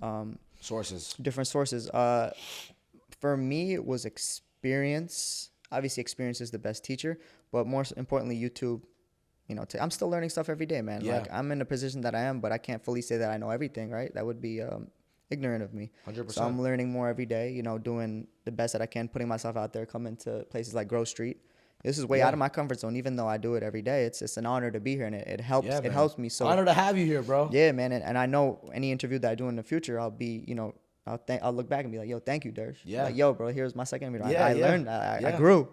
sources. Different sources. For me, it was experience. Obviously, experience is the best teacher, but more importantly, YouTube. You know, I'm still learning stuff every day, man. Like, I'm in a position that I am, but I can't fully say that I know everything, right? That would be ignorant of me. 100%. So I'm learning more every day, you know, doing the best that I can, putting myself out there, coming to places like Grove Street. This is way out of my comfort zone, even though I do it every day. It's an honor to be here, and it helps. It helps me. So honor to have you here, bro. Yeah, man. And I know any interview that I do in the future, I'll be, you know, I'll look back and be like, yo, thank you, Darsh. Yeah. Like, yo, bro, here's my second interview. I learned. I grew.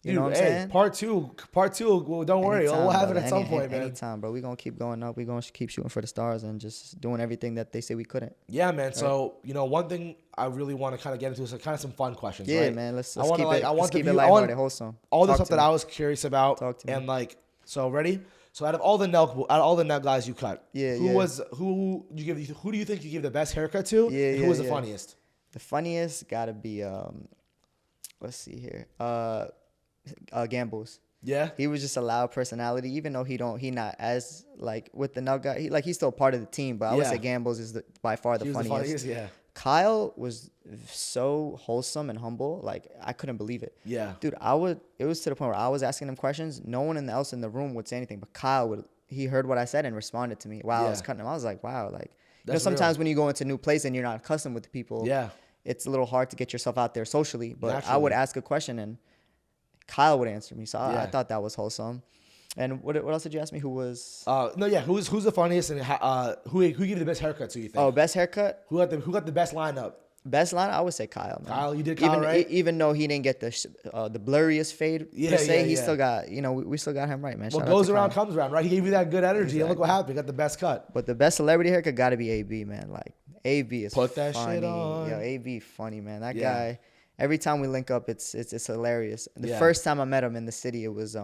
You know what I'm saying? Part two. Well, don't worry. We'll have it at some point, man. Anytime, bro. We're going to keep going up. We're going to keep shooting for the stars and just doing everything that they say we couldn't. Yeah, man. Right? So, you know, one thing I really want to kind of get into is kind of some fun questions, right? Yeah, man. Let's keep it lighthearted, wholesome. All the stuff that I was curious about. Talk to me. And, like, so ready? So out of all the Nelk guys you cut, who do you think you gave the best haircut to? Who was the funniest? The funniest got to be, let's see here. Gambles. Yeah. He was just a loud personality, even though he not as like with the Nelk guy. He's still part of the team, but I would say Gambles is by far the funniest. Yeah. Kyle was so wholesome and humble. Like, I couldn't believe it. Yeah. Dude, it was to the point where I was asking him questions. No one else in the room would say anything, but Kyle he heard what I said and responded to me while I was cutting him. I was like, wow, like, you know, sometimes when you go into a new place and you're not accustomed with the people, it's a little hard to get yourself out there socially. But naturally, I would ask a question and Kyle would answer me, so I thought that was wholesome. And what else did you ask me? Who was? Who's the funniest and who gave you the best haircut? So you think? Oh, best haircut? Who got the best lineup? Best lineup, I would say Kyle. Man. Kyle, you did Kyle, right? Even though he didn't get the blurriest fade, he still got, you know, we still got him right, man. What goes around comes around, right? He gave you that good energy, and look what happened. He got the best cut. But the best celebrity haircut got to be AB, man. Like, AB is Put that funny. Shit on. Yo, AB funny, man. That guy. Every time we link up, it's hilarious. The first time I met him in the city, it was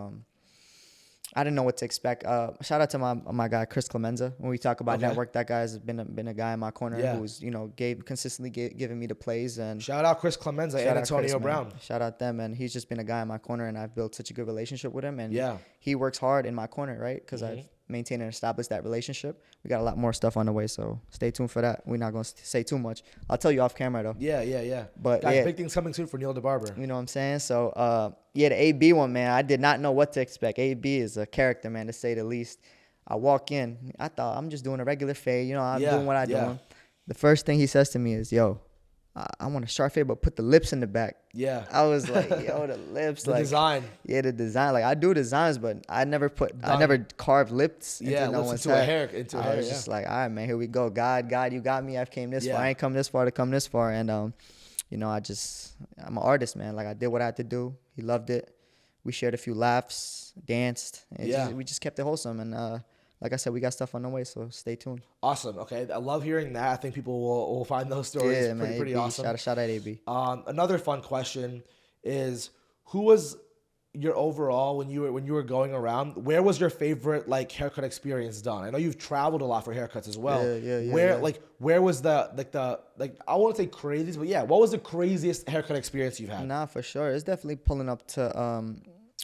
I didn't know what to expect. Shout out to my guy Chris Clemenza. When we talk about network, that guy's been a guy in my corner who's, you know, consistently giving me the plays. And shout out Chris Clemenza and Antonio Brown. Shout out them, and he's just been a guy in my corner, and I've built such a good relationship with him. And he works hard in my corner, right? Because maintain and establish that relationship. We got a lot more stuff on the way, so stay tuned for that. We're not going to say too much. I'll tell you off camera, though. Yeah. But guys, yeah, big things coming soon for Neil the Barber. you know what I'm saying? So, yeah, the AB one, man, I did not know what to expect. AB is a character, man, to say the least. I walk in. I thought, I'm just doing a regular fade. You know, I'm doing what I'm doing. The first thing he says to me is, yo, I want a sharp fade, but put the lips in the back. Yeah. I was like, yo, the lips. The like, design. Yeah, the design. Like, I do designs, but I never carved lips into no one's head. I was just like, all right, man, here we go. God, you got me. I've came this far. I ain't come this far to come this far. And, you know, I'm an artist, man. Like, I did what I had to do. He loved it. We shared a few laughs, danced. We just kept it wholesome. And, like I said, we got stuff on the way, so stay tuned. Awesome. Okay, I love hearing that. I think people will find those stories pretty awesome. Shout out AB. Another fun question is, who was your overall when you were going around? Where was your favorite like haircut experience done? I know you've traveled a lot for haircuts as well. Where was the I won't say craziest, but yeah, what was the craziest haircut experience you've had? Nah, for sure. It's definitely pulling up to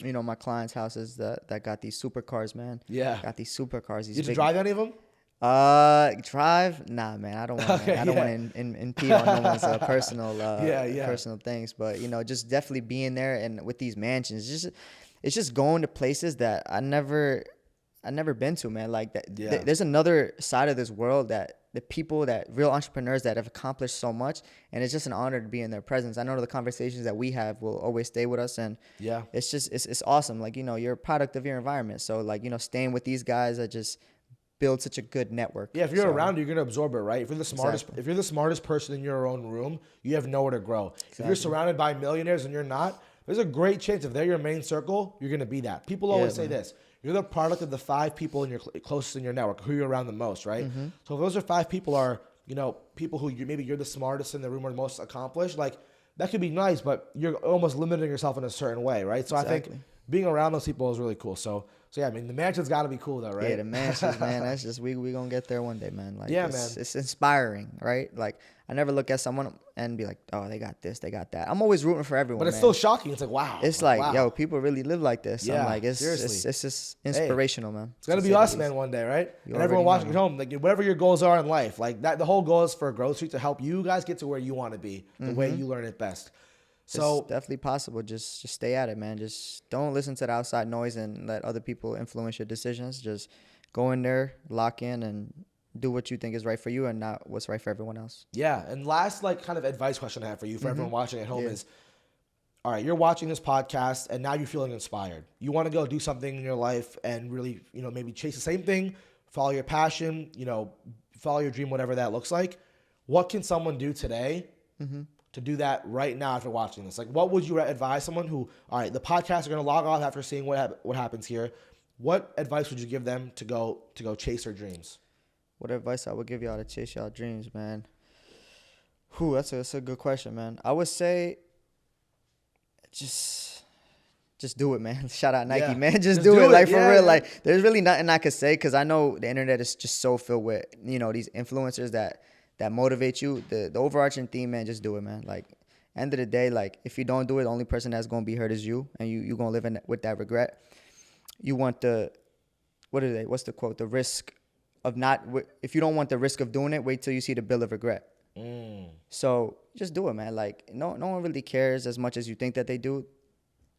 you know, my clients' houses that got these supercars, man. Yeah. Got these supercars. Did you drive any of them? Drive? Nah, man. I don't want to impede on no one's personal things. But, you know, just definitely being there and with these mansions, it's just going to places that I never been to, man. Like that. Yeah. There's another side of this world that the people real entrepreneurs that have accomplished so much, and it's just an honor to be in their presence. I know the conversations that we have will always stay with us, and it's just it's awesome. Like, you know, you're a product of your environment, so like, you know, staying with these guys that just build such a good network. Yeah, if you're around, you're gonna absorb it, right? If you're the smartest person in your own room, you have nowhere to grow. Exactly. If you're surrounded by millionaires and you're not, there's a great chance if they're your main circle, you're gonna be that. People always say this. You're the product of the 5 people in your closest in your network, who you're around the most, right? Mm-hmm. So if those are 5 people are, you know, people who maybe you're the smartest in the room or the most accomplished, like that could be nice, but you're almost limiting yourself in a certain way, right? So I think being around those people is really cool. So yeah, I mean, the mansion's got to be cool though, right? Yeah, the mansions, man. That's just we gonna get there one day, man. Like, man. It's inspiring, right? Like, I never look at someone and be like, oh, they got this, they got that. I'm always rooting for everyone. But it's still shocking. It's like, wow. It's like, yo, people really live like this. Yeah, I'm like, it's seriously. It's just inspirational, man. It's gonna be us, man, one day, right? And everyone watching at home, like whatever your goals are in life, like that. The whole goal is for Growth Street to help you guys get to where you want to be, the way you learn it best. So it's definitely possible. Just stay at it, man. Just don't listen to the outside noise and let other people influence your decisions. Just go in there, lock in, and do what you think is right for you and not what's right for everyone else. Yeah. And last, like, kind of advice question I have for you, for everyone watching at home is, all right, you're watching this podcast and now you're feeling inspired. You want to go do something in your life and really, you know, maybe chase the same thing, follow your passion, you know, follow your dream, whatever that looks like. What can someone do today to do that right now after watching this? Like, what would you advise someone who, all right, the podcasts are going to log off after seeing what happens here. What advice would you give them to go chase their dreams? What advice I would give y'all to chase y'all dreams, man? That's a good question, man. I would say just do it, man. Shout out Nike, man. Just do it. Like, for real. Yeah. Like, there's really nothing I could say because I know the internet is just so filled with, you know, these influencers that motivate you. The overarching theme, man, just do it, man. Like, end of the day, like, if you don't do it, the only person that's going to be hurt is you, and you're going to live with that regret. You want what's the quote? The risk of if you don't want the risk of doing it, wait till you see the bill of regret. So just do it, man. Like, no one really cares as much as you think that they do.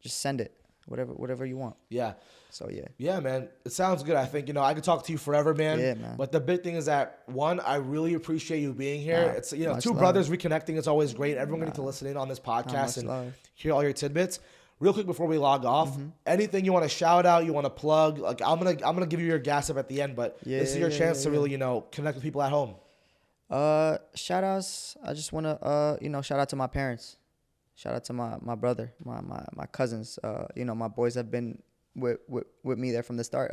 Just send it. Whatever you want. Yeah. So, yeah. Yeah, man. It sounds good. I think, you know, I could talk to you forever, man. Yeah, man. But the big thing is that, one, I really appreciate you being here. It's, you know, two brothers reconnecting is always great. Everyone going to listen in on this podcast and hear all your tidbits. Real quick before we log off, anything you want to shout out, you want to plug? Like, I'm gonna give you your gas up at the end, but this is your chance to really, you know, connect with people at home. Shout outs. I just want to, you know, shout out to my parents. Shout out to my brother, my cousins. You know, my boys have been with me there from the start.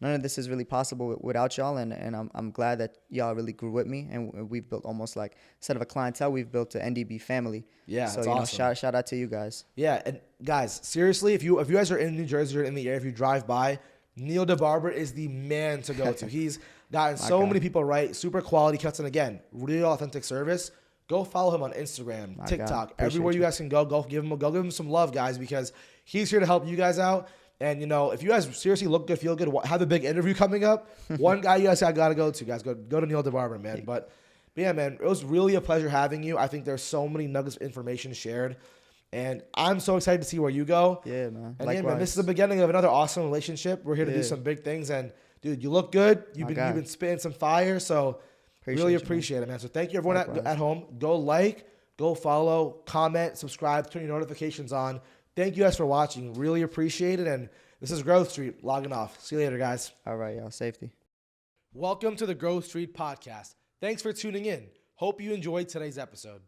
None of this is really possible without y'all, and I'm glad that y'all really grew with me, and we've built almost like, instead of a clientele, we've built an NDB family. Yeah, so awesome. Know, shout out to you guys. Yeah, and guys, seriously, if you guys are in New Jersey or in the area, if you drive by, Neil the Barber is the man to go to. He's gotten so many people right, super quality cuts, and again, really authentic service. Go follow him on Instagram, TikTok, everywhere you guys can go. Go give him some love, guys, because he's here to help you guys out. And, you know, if you guys seriously look good, feel good, have a big interview coming up, one guy you guys got to go to, guys. Go to Neil the Barber, man. But yeah, man, it was really a pleasure having you. I think there's so many nuggets of information shared. And I'm so excited to see where you go. Yeah, man. And Likewise. yeah, man, this is the beginning of another awesome relationship. We're here to do some big things. And, dude, you look good. You've been spitting some fire. So really appreciate it, man. So thank you, everyone at home. Go like, go follow, comment, subscribe, turn your notifications on. Thank you guys for watching. Really appreciate it. And this is Growth Street logging off. See you later, guys. All right, y'all. Safety. Welcome to the Growth Street podcast. Thanks for tuning in. Hope you enjoyed today's episode.